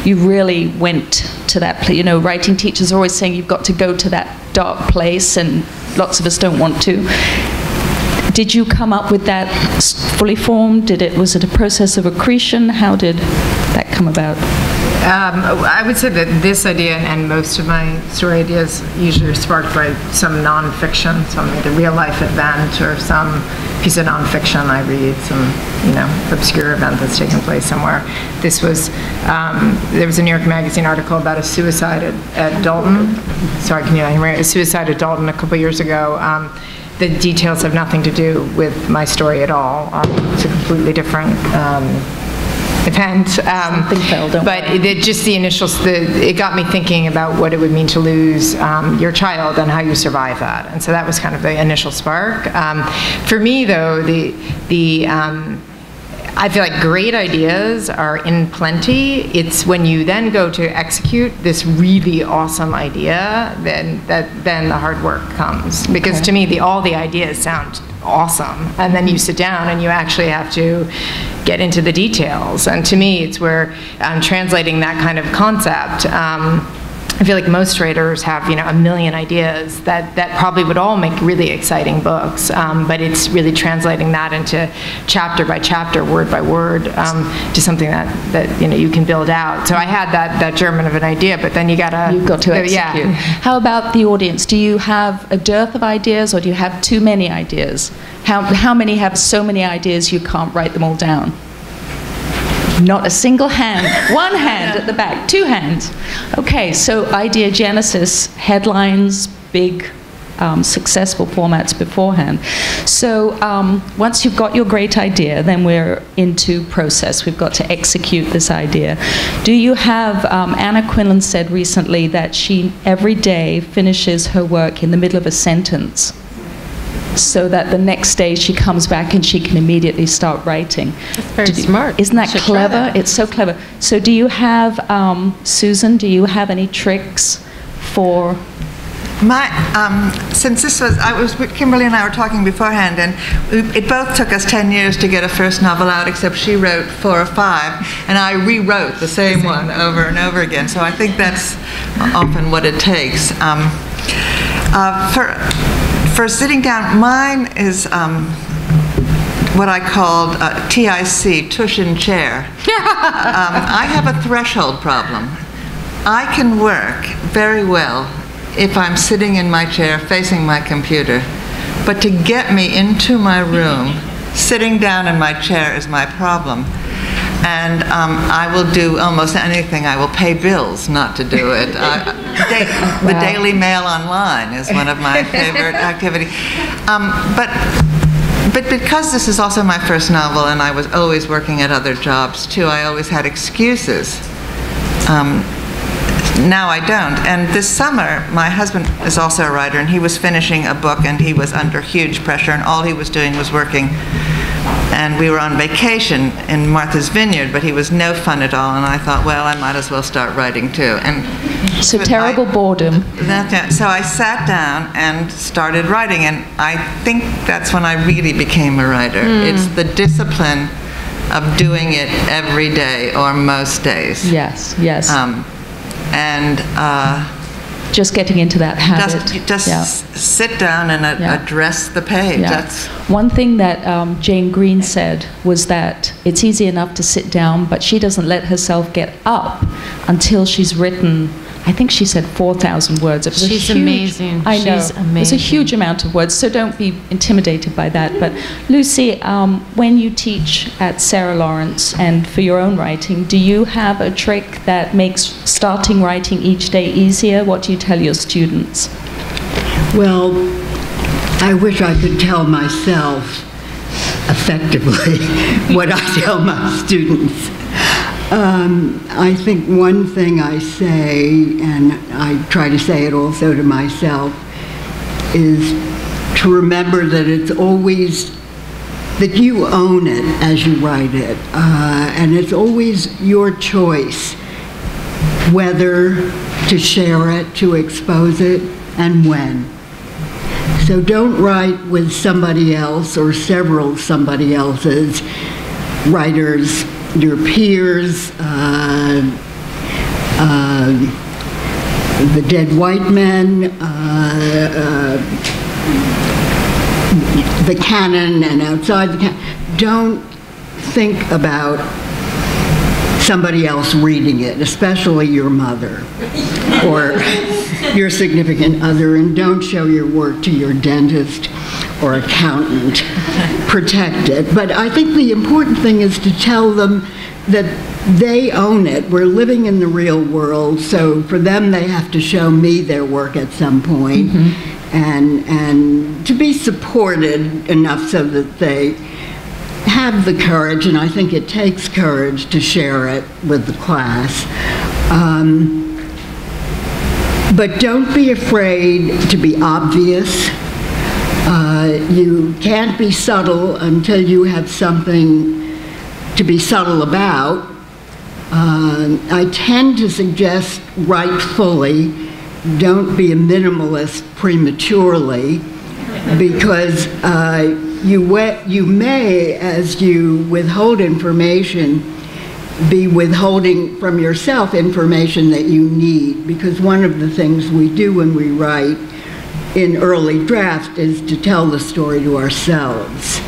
S3: you really went to that place. You know, writing teachers are always saying you've got to go to that dark place, and lots of us don't want to. Did you come up with that fully formed? Was it a process of accretion? How did that come about?
S6: I would say that this idea and most of my story ideas usually are sparked by some nonfiction, some either real life event or some piece of nonfiction I read, some obscure event that's taken place somewhere. This was there was a New York Magazine article about a suicide at Dalton. Sorry, can you hear me? A suicide at Dalton a couple years ago. The details have nothing to do with my story at all. It's a completely different event.
S3: Something fell, don't
S6: but
S3: worry.
S6: It got me thinking about what it would mean to lose your child and how you survive that. And so that was kind of the initial spark. For me, though, I feel like great ideas are in plenty. It's when you then go to execute this really awesome idea, then the hard work comes. Because to me, all the ideas sound awesome, and then you sit down and you actually have to get into the details. And to me, it's where translating that kind of concept I feel like most writers have, a million ideas that probably would all make really exciting books, but it's really translating that into chapter by chapter, word by word, to something that you can build out. So I had that German of an idea, but then you've got to
S3: execute.
S6: Yeah.
S3: How about the audience? Do you have a dearth of ideas, or do you have too many ideas? How many have so many ideas you can't write them all down? Not a single hand. One hand at the back. 2 hands. Okay, so idea genesis, headlines, big, successful formats beforehand. So once you've got your great idea, then we're into process. We've got to execute this idea. Do you have, Anna Quinlan said recently that she every day finishes her work in the middle of a sentence, so that the next day she comes back and she can immediately start writing.
S4: That's very smart.
S3: Isn't that clever? It's so clever. So do you have, Susan, do you have any tricks for...
S7: Since Kimberly and I were talking beforehand, and it both took us 10 years to get a first novel out, except she wrote 4 or 5, and I rewrote the same one over and over again. So I think that's often what it takes. For sitting down, mine is what I called TIC, tush in chair. I have a threshold problem. I can work very well if I'm sitting in my chair facing my computer, but to get me into my room, sitting down in my chair is my problem. And I will do almost anything. I will pay bills not to do it. The Daily Mail online is one of my favorite activities. But because this is also my first novel, and I was always working at other jobs too, I always had excuses. Now I don't. And this summer, my husband is also a writer, and he was finishing a book, and he was under huge pressure, and all he was doing was working. And we were on vacation in Martha's Vineyard, but he was no fun at all. And I thought, well, I might as well start writing too. And
S3: so terrible boredom.
S7: So I sat down and started writing, and I think that's when I really became a writer. It's the discipline of doing it every day or most days.
S3: Yes, yes.
S7: And
S3: just getting into that habit.
S7: Just sit down and address the page.
S3: Yeah.
S7: That's
S3: one thing that Jane Green said was that it's easy enough to sit down, but she doesn't let herself get up until she's written, I think she said 4,000 words.
S4: She's amazing.
S3: I know.
S4: She's amazing.
S3: It's a huge amount of words, so don't be intimidated by that. But Lucy, when you teach at Sarah Lawrence and for your own writing, do you have a trick that makes starting writing each day easier? What do you tell your students?
S5: Well, I wish I could tell myself effectively what I tell my students. I think one thing I say, and I try to say it also to myself, is to remember that it's always, that you own it as you write it. And it's always your choice whether to share it, to expose it, and when. So don't write with somebody else or several somebody else's, writers, your peers, the dead white men, the canon and outside the canon. Don't think about somebody else reading it, especially your mother or your significant other, and don't show your work to your dentist or accountant. Protect it. But I think the important thing is to tell them that they own it. We're living in the real world, so for them they have to show me their work at some point, and to be supported enough so that they have the courage, and I think it takes courage to share it with the class. But don't be afraid to be obvious. You can't be subtle until you have something to be subtle about. I tend to suggest write fully. Don't be a minimalist prematurely, because you may, as you withhold information, be withholding from yourself information that you need, because one of the things we do when we write in early draft is to tell the story to ourselves.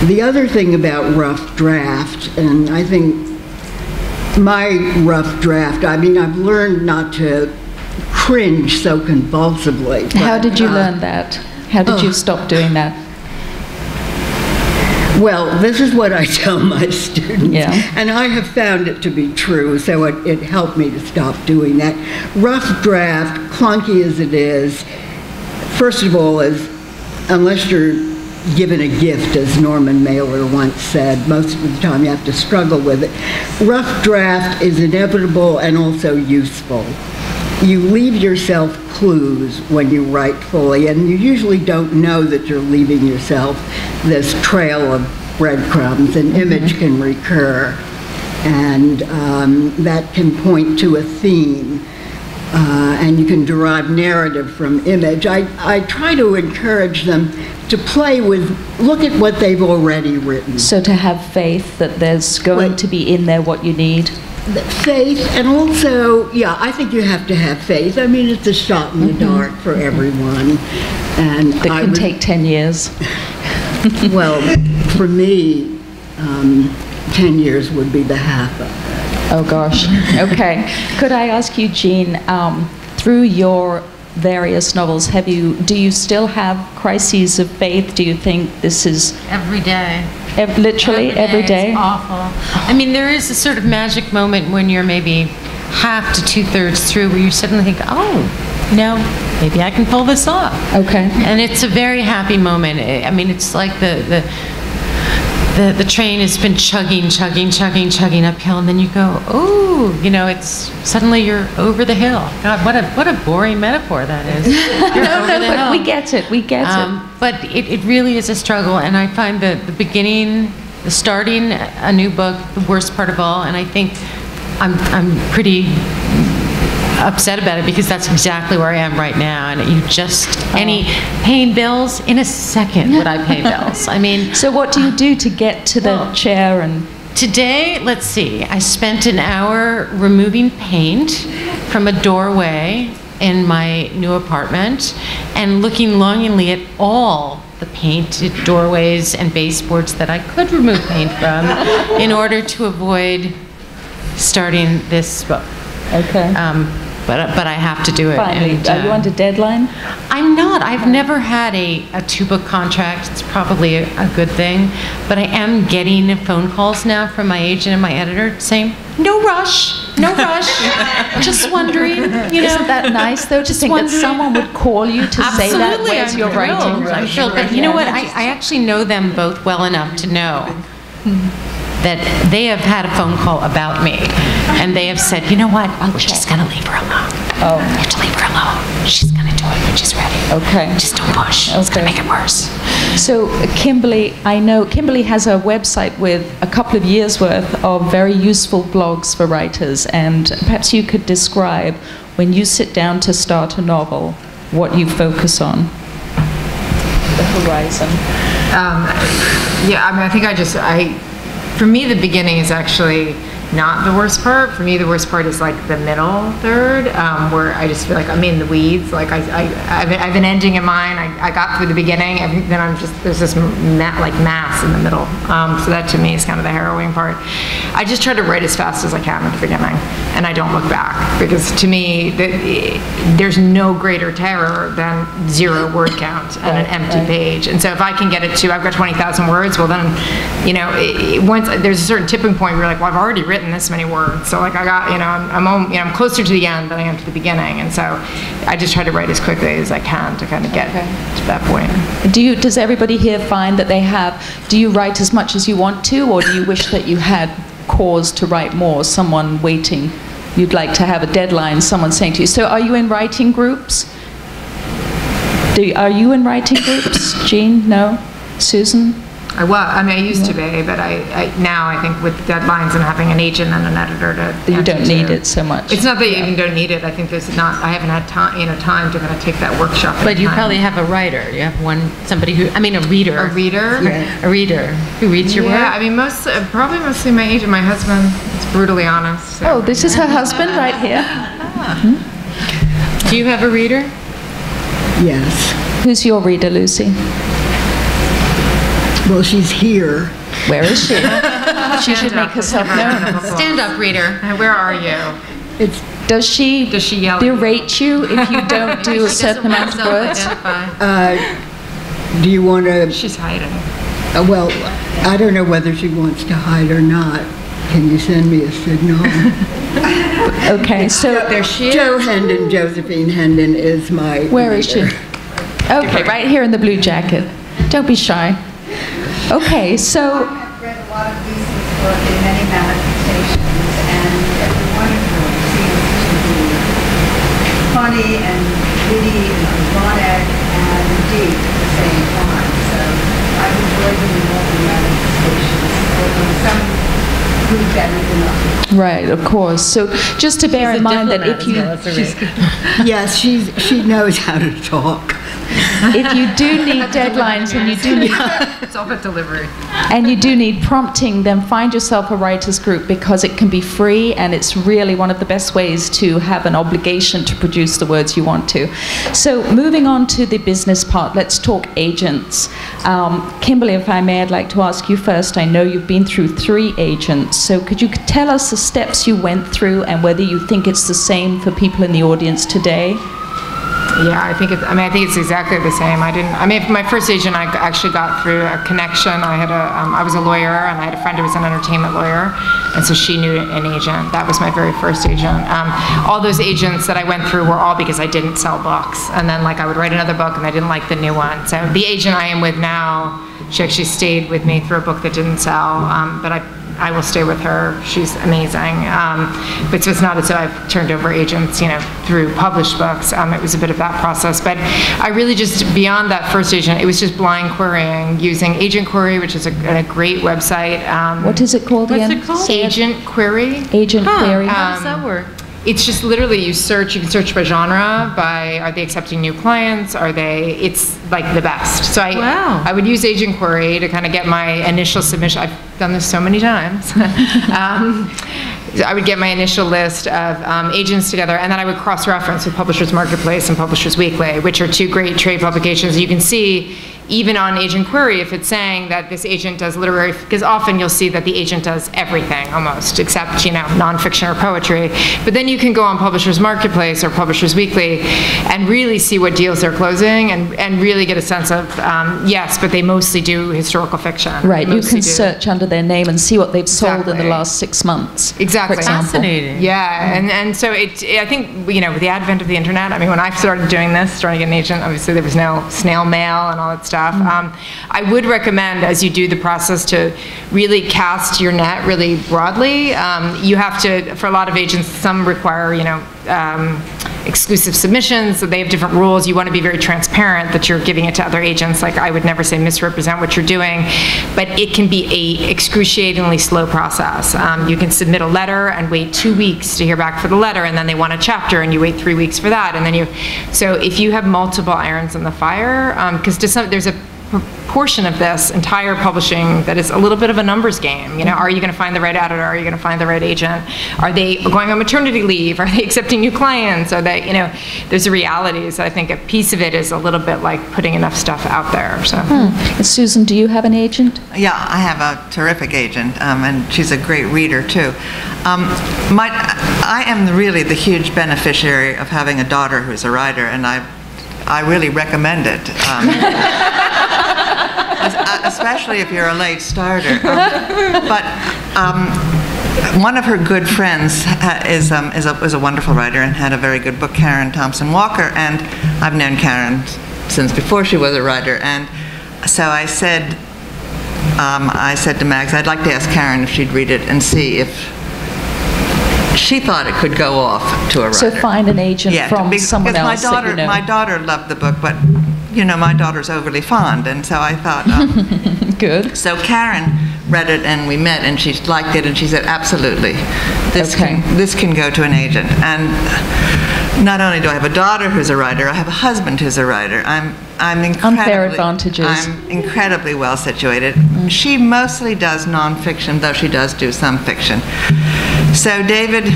S5: The other thing about rough draft, and I think my rough draft, I mean, I've learned not to cringe so convulsively.
S3: How did you learn that? How did you stop doing that?
S5: Well, this is what I tell my students, and I have found it to be true, so it helped me to stop doing that. Rough draft, clunky as it is, first of all, unless you're given a gift, as Norman Mailer once said, most of the time you have to struggle with it. Rough draft is inevitable and also useful. You leave yourself clues when you write fully, and you usually don't know that you're leaving yourself this trail of breadcrumbs. An image can recur, and that can point to a theme, and you can derive narrative from image. I try to encourage them to play with, look at what they've already written.
S3: So to have faith that there's going to be in there what you need?
S5: Faith, and also, I think you have to have faith. I mean, it's a shot in the dark for everyone. And
S3: that can take 10 years.
S5: Well, for me, 10 years would be the half of it.
S3: Oh, gosh. Okay. Could I ask you, Jean, through your various novels, do you still have crises of faith? Do you think this is...
S4: Every day.
S3: Literally every day?
S4: It's awful. I mean, there is a sort of magic moment when you're maybe half to 2/3 through where you suddenly think, oh, maybe I can pull this off.
S3: Okay. And
S4: it's a very happy moment. I mean, it's like the train has been chugging uphill, and then you go, oh, it's suddenly you're over the hill. God, what a boring metaphor that is.
S3: But we get it.
S4: But it really is a struggle, and I find the beginning, the starting a new book, the worst part of all, and I think I'm pretty upset about it because that's exactly where I am right now, and any paying bills, in a second would I pay bills. I mean,
S3: so what do you do to get to the chair? And
S4: today, let's see, I spent an hour removing paint from a doorway in my new apartment and looking longingly at all the painted doorways and baseboards that I could remove paint from in order to avoid starting this book.
S3: Okay.
S4: But I have to do it.
S3: Finally.
S4: And,
S3: are you under deadline?
S4: I'm not. I've never had a 2-book contract. It's probably a good thing. But I am getting phone calls now from my agent and my editor saying, no rush. Just wondering,
S3: Isn't that nice, though, to think that someone would call you to say that? Where's your writing?
S4: I'm thrilled. But you know what? I actually know them both well enough to know that they have had a phone call about me, and they have said, you know what, we're just going to leave her alone. Oh. You have to leave her alone. She's going to do it when she's ready.
S3: Okay.
S4: Just don't push. It's going to make it worse.
S3: So, Kimberly, I know Kimberly has a website with a couple of years' worth of very useful blogs for writers, and perhaps you could describe, when you sit down to start a novel, what you focus on. The horizon.
S6: I think for me, the beginning is actually not the worst part. For me, the worst part is like the middle third, where I just feel like I'm in the weeds. Like I have an ending in mind. I got through the beginning, and then there's this mass in the middle. So that to me is kind of the harrowing part. I just try to write as fast as I can at the beginning, and I don't look back, because to me, there's no greater terror than 0 word count and an empty page. And so if I can get it to, I've got 20,000 words, well then, once there's a certain tipping point where you're like, well, I've already written this many words, so like I got, I'm closer to the end than I am to the beginning, and so I just try to write as quickly as I can to kind of get to that point.
S3: Does everybody here find that do you write as much as you want to, or do you wish that you had cause to write more, someone waiting, you'd like to have a deadline, someone saying to you, so are you in writing groups? Are you in writing groups? Jean? No? Susan?
S6: I used to be, but now I think with deadlines and having an agent and an editor to
S3: You don't need it so much.
S6: It's not that you even don't need it. I think I haven't had time to kind of take that workshop.
S4: But you probably have a writer. You have a reader.
S6: A reader?
S4: Yeah. A reader who reads your work?
S6: Yeah, I mean, probably mostly my agent, my husband. It's brutally honest. So.
S3: Oh, this is her husband right here.
S4: Do you have a reader?
S5: Yes.
S3: Who's your reader, Lucy?
S5: Well, she's here.
S3: Where is she? She should make herself known.
S4: Stand-up reader.
S6: Where are you?
S3: Does she
S6: yell
S3: berate you if you don't do a certain amount of words?
S5: Do you want to...
S6: She's hiding.
S5: Well, I don't know whether she wants to hide or not. Can you send me a signal?
S3: Okay, so...
S6: There she is.
S5: Josephine Hendon is my...
S3: Where is she? Okay, right here in the blue jacket. Don't be shy. Okay, so...
S8: I have read a lot of Lucy's work in many manifestations, and every one of them seems to be funny and witty and ironic and deep at the same time. So I've enjoyed them in all the manifestations, although some prove better than others.
S3: Right, of course. So just to bear in mind that if you...
S5: Yes, she knows how to talk.
S3: If you do need deadlines and you do need...
S6: It's all about delivery.
S3: And you do need prompting, then find yourself a writers group, because it can be free and it's really one of the best ways to have an obligation to produce the words you want to. So moving on to the business part, let's talk agents. Kimberly, if I may, I'd like to ask you first. I know you've been through 3 agents, so could you tell us the steps you went through and whether you think it's the same for people in the audience today?
S6: Yeah, I think it's exactly the same. My first agent, I actually got through a connection. I was a lawyer, and I had a friend who was an entertainment lawyer, and so she knew an agent. That was my very first agent. All those agents that I went through were all because I didn't sell books, and then I would write another book, and I didn't like the new one. So the agent I am with now, she actually stayed with me through a book that didn't sell, but I will stay with her. She's amazing. But so it's not as though I've turned over agents, through published books. It was a bit of that process. But I really just, beyond that first agent, it was just blind querying, using Agent Query, which is a great website.
S3: What is it called again?
S4: What's it called?
S6: Agent Query.
S3: Agent Query.
S4: How does that work?
S6: It's just literally you can search by genre, are they accepting new clients? It's like the best. So I would use Agent Query to kind of get my initial submission. I've done this so many times. I would get my initial list of agents together, and then I would cross-reference with Publishers Marketplace and Publishers Weekly, which are 2 great trade publications. You can see, even on Agent Query, if it's saying that this agent does literary, because often you'll see that the agent does everything almost, except, nonfiction or poetry. But then you can go on Publishers Marketplace or Publishers Weekly and really see what deals they're closing and really get a sense of, yes, but they mostly do historical fiction.
S3: Right, you can search under their name and see what they've sold in the last 6 months.
S6: Exactly.
S3: For example.
S4: Fascinating.
S6: Yeah, and so I think, with the advent of the internet, when I started doing this, trying to get an agent, obviously there was no snail mail and all that stuff. I would recommend, as you do the process, to really cast your net really broadly. You have to, for a lot of agents, some require, exclusive submissions, so they have different rules. You want to be very transparent that you're giving it to other agents. I would never say misrepresent what you're doing, but it can be a excruciatingly slow process. You can submit a letter and wait 2 weeks to hear back for the letter, and then they want a chapter, and you wait 3 weeks for that, and then so if you have multiple irons in the fire, because there's a portion of this entire publishing that is a little bit of a numbers game. Are you going to find the right editor? Are you going to find the right agent? Are they going on maternity leave? Are they accepting new clients? Are they, there's a reality. So I think a piece of it is a little bit like putting enough stuff out there. So.
S3: Susan, do you have an agent?
S7: Yeah, I have a terrific agent, and she's a great reader too. I am really the huge beneficiary of having a daughter who's a writer, and I really recommend it. Especially if you're a late starter. But one of her good friends is a wonderful writer and had a very good book, Karen Thompson Walker, and I've known Karen since before she was a writer. And so I said to Mags, I'd like to ask Karen if she'd read it and see if she thought it could go off to a writer.
S3: So find an agent from someone else
S7: because my daughter loved the book, but you know, my daughter's overly fond, and so I thought,
S3: Good.
S7: So Karen read it, and we met, and she liked it, and she said, absolutely, this can go to an agent. And not only do I have a daughter who's a writer, I have a husband who's a writer. I'm
S3: Unfair advantages.
S7: I'm incredibly well situated. She mostly does nonfiction, though she does do some fiction. So David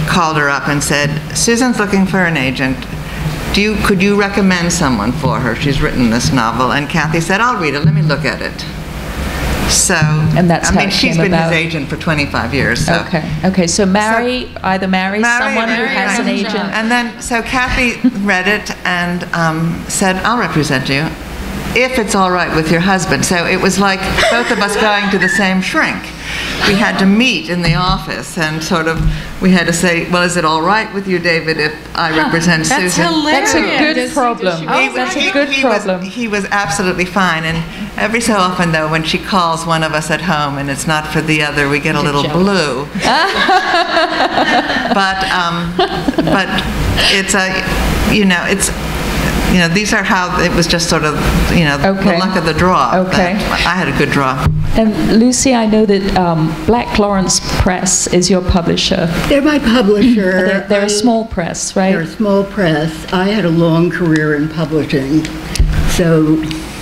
S7: called her up and said, Susan's looking for an agent. Could you recommend someone for her? She's written this novel. And Kathy said, I'll read it. Let me look at it. So,
S3: and that's how
S7: she's been his agent for 25 years. So.
S3: Okay. So either marry someone who has an agent.
S7: And then, so Kathy read it and said, I'll represent you if it's all right with your husband. So it was like both of us going to the same shrink. We had to meet in the office and we had to say, well, is it all right with you, David, if I represent Susan?
S4: That's hilarious.
S3: That's a good problem. That's a good problem.
S7: He was absolutely fine. And every so often, though, when she calls one of us at home and it's not for the other, we get a little blue. But it's these are how it was just sort of, the luck of the draw.
S3: Okay.
S7: I had a good draw.
S3: And Lucy, I know that Black Lawrence Press is your publisher.
S5: They're my publisher.
S3: They're a small press, right?
S5: They're a small press. I had a long career in publishing. So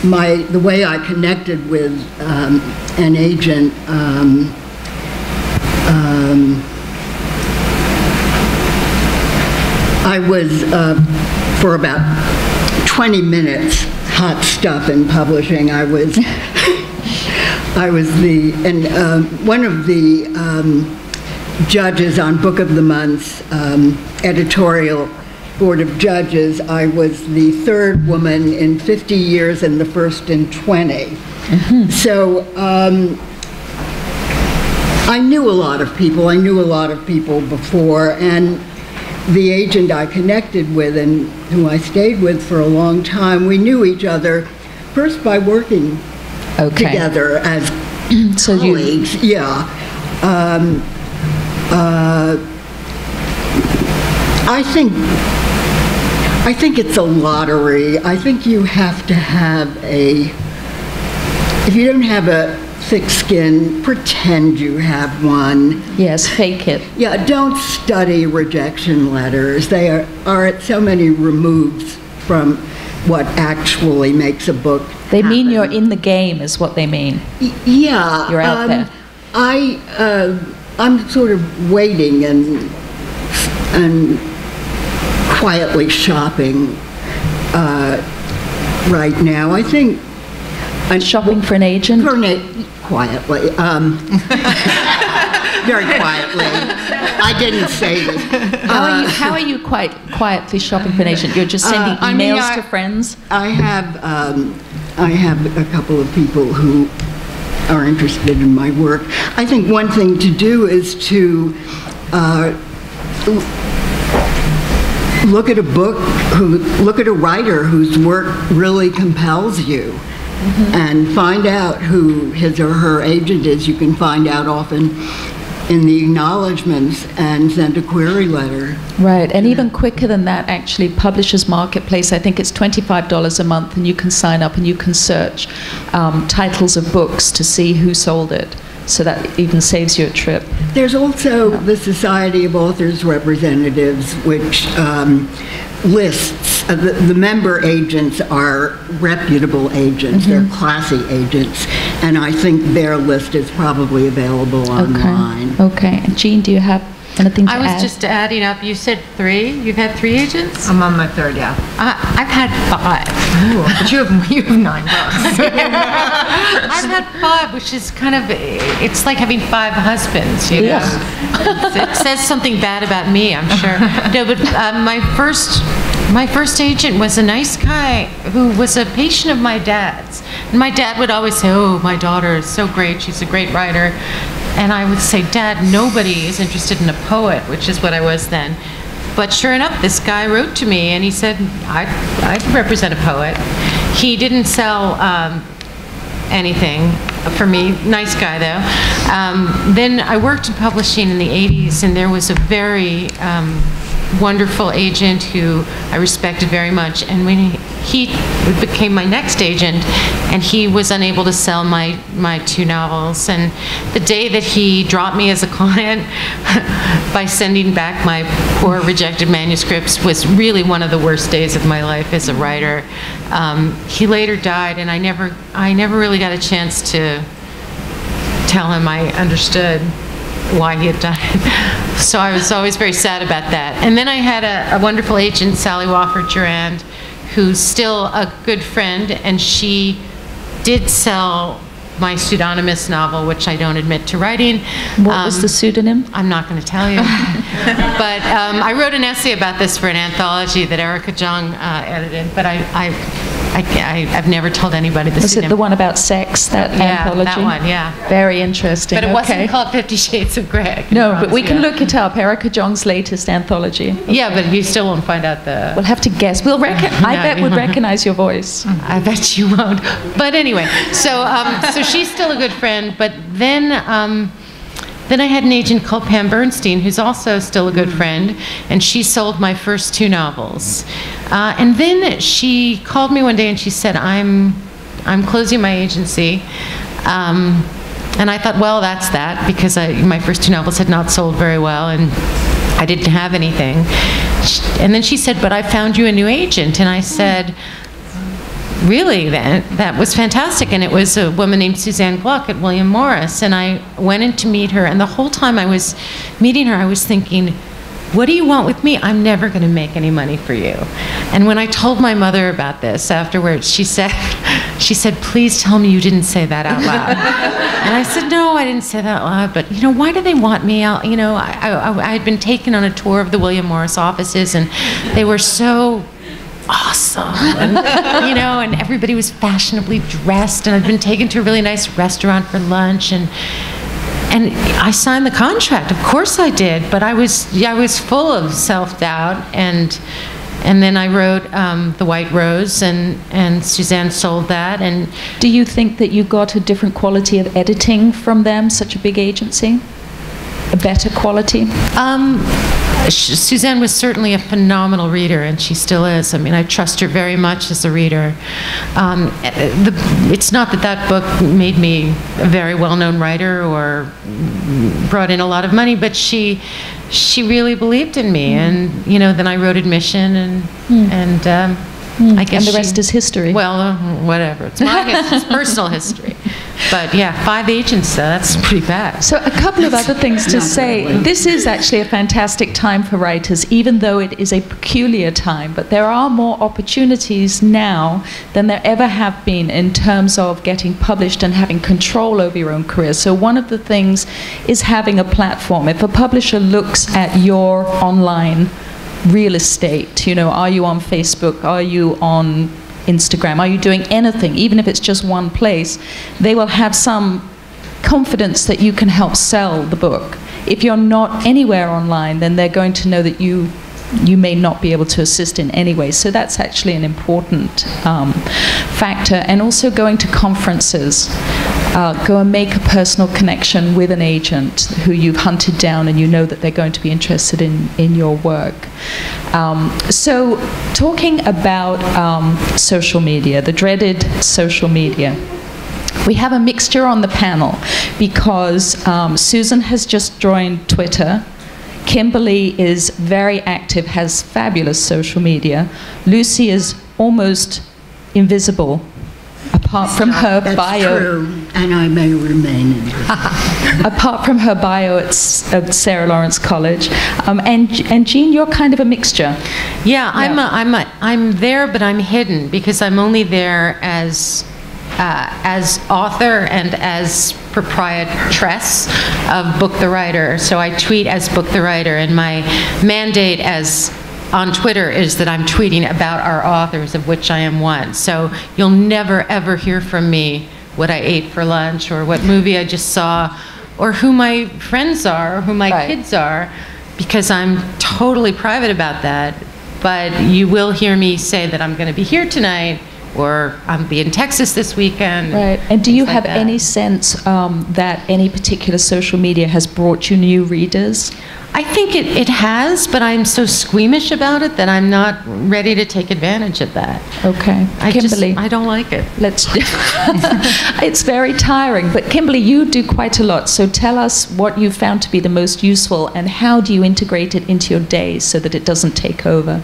S5: the way I connected with an agent I was, for about 20 minutes, hot stuff in publishing. I was one of the judges on Book of the Month's editorial board of judges. I was the third woman in 50 years and the first in 20. Mm-hmm. So I knew a lot of people. I knew a lot of people before, and the agent I connected with and who I stayed with for a long time, we knew each other first by working together as colleagues. I think it's a lottery. I think you have to have if you don't have a thick skin, pretend you have one.
S3: Yes, fake it.
S5: Yeah, don't study rejection letters. They are at so many removes from what actually makes a book
S3: They mean you're in the game is what they mean.
S5: Yeah.
S3: You're out there.
S5: I'm sort of waiting and quietly shopping right now. I think
S3: shopping for an agent?
S5: Quietly. Very quietly. I didn't say this.
S3: How are you quite quietly shopping for an agent? You're just sending emails to friends?
S5: I have a couple of people who are interested in my work. I think one thing to do is to look at a book, look at a writer whose work really compels you. Mm-hmm. And find out who his or her agent is. You can find out often in the acknowledgments and send a query letter.
S3: Right, and even quicker than that, actually, Publishers Marketplace, I think it's $25 a month, and you can sign up and you can search titles of books to see who sold it. So that even saves you a trip.
S5: There's also the Society of Authors Representatives, which lists, the member agents are reputable agents, they're classy agents, and I think their list is probably available online.
S3: Okay. Jean, do you have anything to add?
S4: I was just adding up, you said 3? You've had 3 agents?
S6: I'm on my 3rd, yeah.
S4: I've had 5.
S6: Ooh, but you have 9 books.
S4: I've had 5, which is kind of, it's like having 5 husbands, you know. It says something bad about me, I'm sure. No, but my first agent was a nice guy who was a patient of my dad's. And my dad would always say, oh, my daughter is so great, she's a great writer. And I would say, Dad, nobody is interested in a poet, which is what I was then. But sure enough, this guy wrote to me and he said, I'd represent a poet. He didn't sell anything for me, nice guy though. Then I worked in publishing in the 80s, and there was a very wonderful agent who I respected very much, and when he became my next agent, and he was unable to sell my 2 novels. And the day that he dropped me as a client by sending back my poor rejected manuscripts was really one of the worst days of my life as a writer. He later died, and I never really got a chance to tell him I understood why he had died. So I was always very sad about that. And then I had a wonderful agent, Sally Wofford Durand, who's still a good friend, and she did sell my pseudonymous novel, which I don't admit to writing.
S3: What was the pseudonym?
S4: I'm not going to tell you. But I wrote an essay about this for an anthology that Erica Jung edited, but I've never told anybody the
S3: Was
S4: pseudonym.
S3: it the one about sex, that anthology?
S4: Yeah, that one, yeah.
S3: Very interesting.
S4: But it wasn't called 50 Shades of Grey.
S3: No, but we can look it up. Erica Jong's latest anthology. Okay.
S4: Yeah, but you still won't find out the...
S3: We'll have to guess. I bet we'd recognize your voice.
S4: I bet you won't. But anyway, so she's still a good friend. But then I had an agent called Pam Bernstein, who's also still a good friend, and she sold my first 2 novels. And then she called me one day and she said, I'm closing my agency. And I thought, well, that's that, because my first 2 novels had not sold very well, and I didn't have anything. And then she said, but I found you a new agent. And I said, really? That was fantastic. And it was a woman named Suzanne Gluck at William Morris. And I went in to meet her, and the whole time I was meeting her, I was thinking, what do you want with me? I'm never going to make any money for you. And when I told my mother about this afterwards, she said, please tell me you didn't say that out loud. And I said, no, I didn't say that out loud, but why do they want me out? I had been taken on a tour of the William Morris offices, and they were so awesome, and, and everybody was fashionably dressed, and I'd been taken to a really nice restaurant for lunch, and I signed the contract. Of course I did, but I was full of self-doubt, and then I wrote The White Rose, and Suzanne sold that. And
S3: do you think that you got a different quality of editing from them, such a big agency? A better quality?
S4: Suzanne was certainly a phenomenal reader, and she still is. I mean, I trust her very much as a reader. It's not that book made me a very well-known writer or brought in a lot of money, but she really believed in me. And then I wrote Admission, and I guess
S3: the rest is history.
S4: Well, whatever. It's my history. It's personal history. But yeah, 5 agents, that's pretty bad.
S3: So a couple of other things to say. This is actually a fantastic time for writers, even though it is a peculiar time. But there are more opportunities now than there ever have been in terms of getting published and having control over your own career. So one of the things is having a platform. If a publisher looks at your online real estate, are you on Facebook? Are you on Instagram? Are you doing anything, even if it's just one place? They will have some confidence that you can help sell the book. If you're not anywhere online, then they're going to know that you may not be able to assist in any way. So that's actually an important factor. And also going to conferences. Go and make a personal connection with an agent who you've hunted down, and you know that they're going to be interested in your work. So talking about social media, the dreaded social media, we have a mixture on the panel because Susan has just joined Twitter. Kimberly is very active, has fabulous social media. Lucy is almost invisible, apart from her bio.
S5: That's true, and I may remain invisible.
S3: Apart from her bio at Sarah Lawrence College. And Jean, you're kind of a mixture.
S4: Yeah, I'm there, but I'm hidden because I'm only there as author and as proprietress of Book the Writer. So I tweet as Book the Writer, and my mandate on Twitter is that I'm tweeting about our authors, of which I am one. So you'll never, ever hear from me what I ate for lunch or what movie I just saw or who my friends are or who my kids are, because I'm totally private about that. But you will hear me say that I'm going to be here tonight or I'll be in Texas this weekend.
S3: Right. And do you
S4: things
S3: have
S4: like that.
S3: any sense that any particular social media has brought you new readers?
S4: I think it has, but I'm so squeamish about it that I'm not ready to take advantage of that.
S3: Okay. Kimberly.
S4: I don't like it.
S3: It's very tiring, but Kimberly, you do quite a lot, so tell us what you found to be the most useful and how do you integrate it into your day so that it doesn't take over?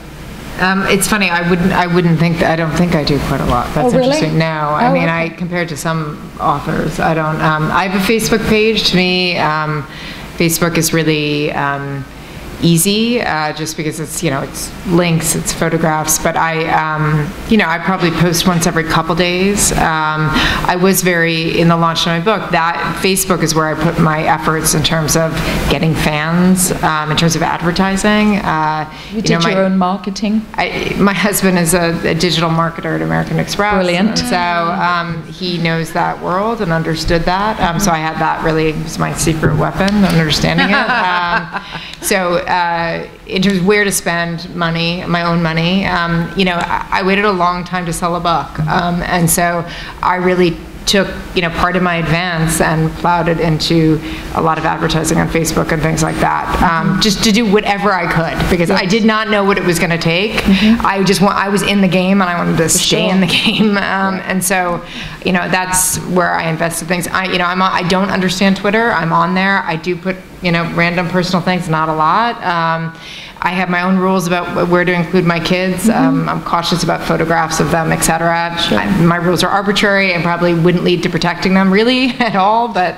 S6: It's funny. I wouldn't think that. I don't think I do quite a lot. That's
S3: really?
S6: interesting. No, I mean, I compared to some authors, I don't. I have a Facebook page. To me, Facebook is really easy, just because it's, it's links, it's photographs, but I probably post once every couple days. I was in the launch of my book, that Facebook is where I put my efforts in terms of getting fans, in terms of advertising.
S3: You did your own marketing?
S6: My husband is a digital marketer at American Express.
S3: Brilliant.
S6: So he knows that world and understood that. So I had that really was my secret weapon, understanding it. So in terms of where to spend money, my own money, I waited a long time to sell a book. And so I really took, part of my advance and plowed it into a lot of advertising on Facebook and things like that, just to do whatever I could, because I did not know what it was going to take. I was in the game and I wanted to stay in the game. And so, that's where I invested things. I don't understand Twitter. I'm on there. I do put, random personal things, not a lot. I have my own rules about where to include my kids. I'm cautious about photographs of them, etc. My rules are arbitrary and probably wouldn't lead to protecting them really at all, but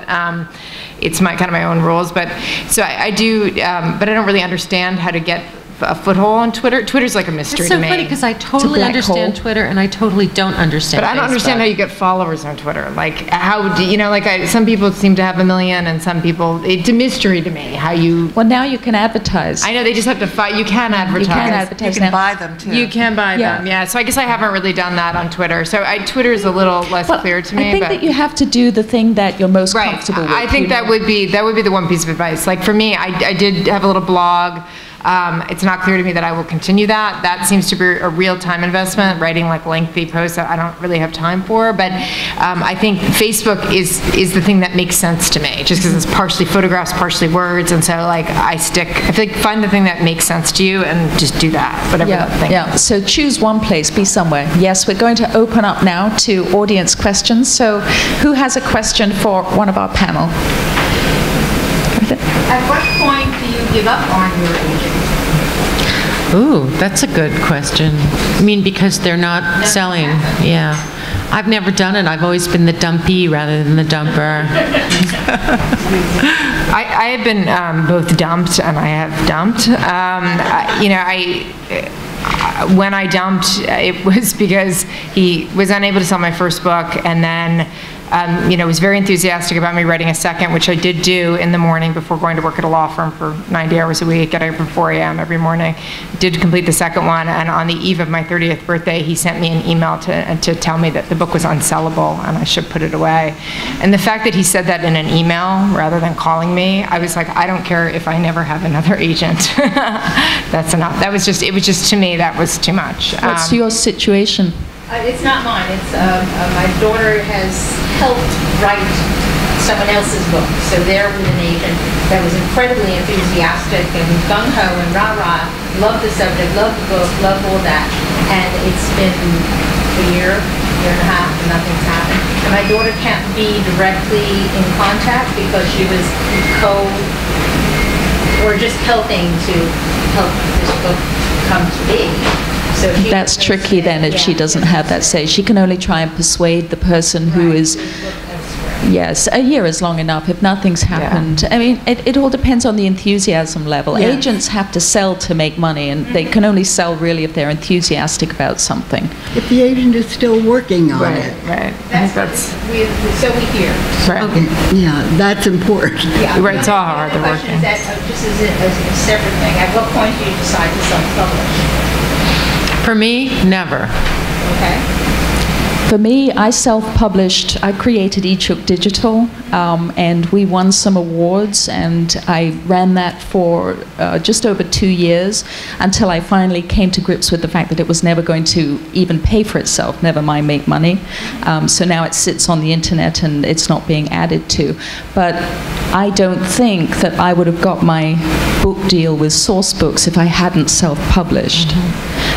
S6: it's my own rules. But so I do, but I don't really understand how to get a foothold on Twitter. Twitter's like a mystery to me.
S4: It's so funny because I totally understand Twitter and I totally don't understand
S6: But I don't understand how you get followers on Twitter. Like how do some people seem to have 1 million and some people, it's a mystery to me how you.
S3: Well, now you can advertise.
S6: I know they just have to fight. You can advertise.
S3: You can advertise.
S7: You can buy them too.
S6: You can buy them, yeah. So I guess I haven't really done that on Twitter. So Twitter is a little less clear to me.
S3: I think that you have to do the thing that you're most comfortable with.
S6: I think that would be the one piece of advice. Like for me, I did have a little blog. It's not clear to me that I will continue that. That seems to be a real-time investment, writing like lengthy posts that I don't really have time for. But I think Facebook is the thing that makes sense to me, just because it's partially photographs, partially words, and so like I feel like find the thing that makes sense to you and just do that, whatever that thing.
S3: Yeah. So choose one place, be somewhere. Yes, we're going to open up now to audience questions. So who has a question for one of our panel?
S9: At what point do you give up on your agent?
S4: Ooh, that's a good question. I mean, because they're not selling. Yeah. I've never done it. I've always been the dumpee rather than the dumper.
S6: I have been both dumped and I have dumped. When I dumped, it was because he was unable to sell my first book, and then was very enthusiastic about me writing a second, which I did do in the morning before going to work at a law firm for 90 hours a week, getting up at 4 a.m. every morning. Did complete the second one, and on the eve of my 30th birthday, he sent me an email to tell me that the book was unsellable and I should put it away. And the fact that he said that in an email rather than calling me, I was like, I don't care if I never have another agent. That's enough. It was just to me, that was too much.
S3: What's your situation?
S9: It's not mine. It's my daughter has helped write someone else's book. So they're with an agent that was incredibly enthusiastic and gung-ho and rah-rah, loved the subject, loved the book, loved all that. And it's been a year and a half, and nothing's happened. And my daughter can't be directly in contact because she was or just helping to help this book come to be. So
S3: that's tricky then if she doesn't have that say. She can only try and persuade the person who is... Yes, a year is long enough if nothing's happened. I mean, it all depends on the enthusiasm level.
S6: Yeah.
S3: Agents have to sell to make money, and they can only sell really if they're enthusiastic about something.
S5: If the agent is still working on it.
S6: Right.
S9: So we hear.
S6: Right.
S5: Okay. Yeah, that's important.
S9: Yeah.
S6: Right, it's all hard, they're working.
S9: Just as a separate thing, at what point do you decide to self-publish?
S4: For me, never.
S9: Okay.
S3: For me, I self-published. I created eChook Digital, and we won some awards, and I ran that for just over 2 years until I finally came to grips with the fact that it was never going to even pay for itself, never mind make money. So now it sits on the internet and it's not being added to. But I don't think that I would have got my book deal with Source Books if I hadn't self-published.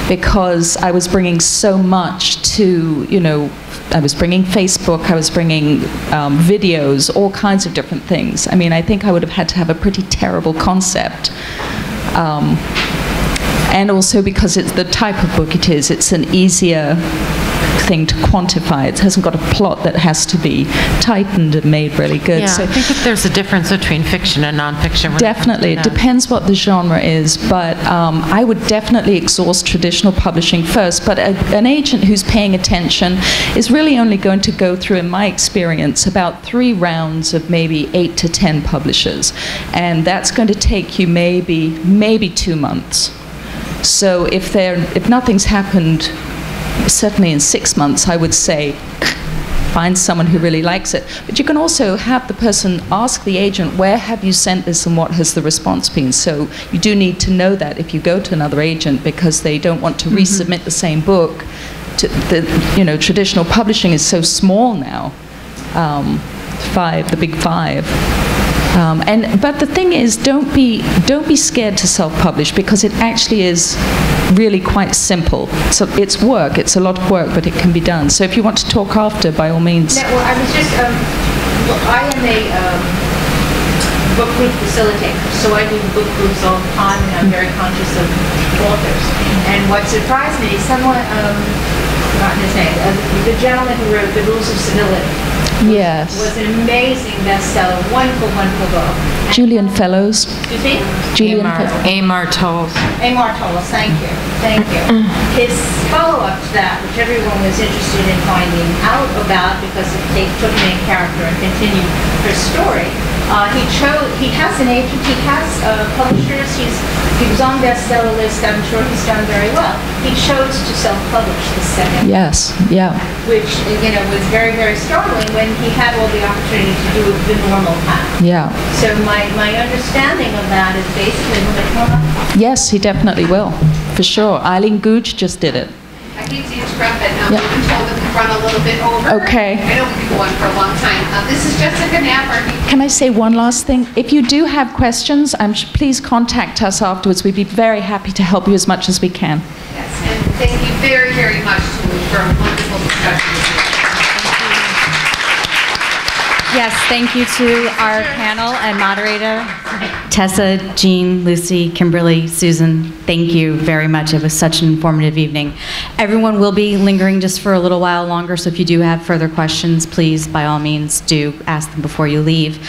S3: Because I was bringing so much to, you know, I was bringing Facebook, I was bringing videos, all kinds of different things. I mean, I think I would have had to have a pretty terrible concept. And also because it's the type of book it is, it's an easier thing to quantify. It hasn't got a plot that has to be tightened and made really good.
S4: Yeah,
S3: so
S4: I think that there's a difference between fiction and nonfiction.
S3: Definitely. It depends what the genre is, but I would definitely exhaust traditional publishing first. But an agent who's paying attention is really only going to go through, in my experience, about 3 rounds of maybe 8 to 10 publishers. And that's going to take you maybe 2 months. So if nothing's happened, certainly in 6 months, I would say, find someone who really likes it. But you can also have the person ask the agent, where have you sent this and what has the response been? So you do need to know that if you go to another agent, because they don't want to resubmit the same book. Traditional publishing is so small now, the big 5. But the thing is, don't be scared to self-publish, because it actually is really quite simple. So it's work, it's a lot of work, but it can be done. So if you want to talk after, by all means.
S9: No, well, I was just, I am a book group facilitator, so I do book groups all the time, and I'm very conscious of authors. And what surprised me, someone, not his name, the gentleman who wrote The Rules of Civility.
S3: Yes.
S9: Was an amazing bestseller, wonderful, wonderful book.
S3: Julian Fellows.
S9: Excuse me?
S6: Amar Tolles.
S9: Amar Tolles, thank you. Thank you. His follow-up to that, which everyone was interested in finding out about because they took main character and continued her story, he has an agent, he has publishers, he was on bestseller list, I'm sure he's done very well. He chose to self-publish the second.
S3: Yes, yeah.
S9: Which, was very, very startling when he had all the opportunity to do the normal path.
S3: Yeah.
S9: So my understanding of that is basically a little bit more.
S3: Yes, he definitely will, for sure. Eileen Gooch just did it.
S1: I hate to interrupt, but we've been told that we've run a little bit over.
S3: Okay.
S1: I know we've been going for a long time. This is Jessica Napp.
S3: Can I say one last thing? If you do have questions, please contact us afterwards. We'd be very happy to help you as much as we can.
S1: Yes, and thank you very, very much for a wonderful discussion.
S10: Yes, thank you to our panel and moderator, Tessa, Jean, Lucy, Kimberly, Susan. Thank you very much. It was such an informative evening. Everyone will be lingering just for a little while longer, so if you do have further questions, please, by all means, do ask them before you leave.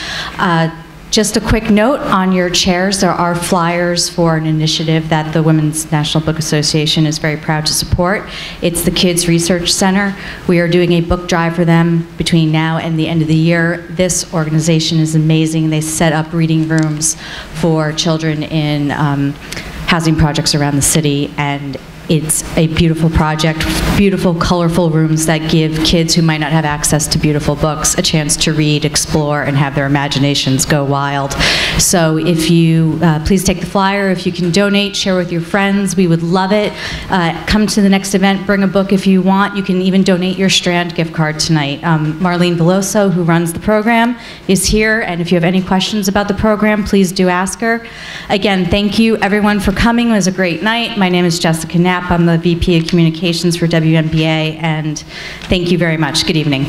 S10: Just a quick note on your chairs, there are flyers for an initiative that the Women's National Book Association is very proud to support. It's the Kids Research Center. We are doing a book drive for them between now and the end of the year. This organization is amazing. They set up reading rooms for children in housing projects around the city, and it's a beautiful project, beautiful, colorful rooms that give kids who might not have access to beautiful books a chance to read, explore, and have their imaginations go wild. So if you, please take the flyer. If you can donate, share with your friends. We would love it. Come to the next event, bring a book if you want. You can even donate your Strand gift card tonight. Marlene Veloso, who runs the program, is here, and if you have any questions about the program, please do ask her. Again, thank you everyone for coming. It was a great night. My name is Jessica Napp. I'm the VP of Communications for WNBA, and thank you very much. Good evening.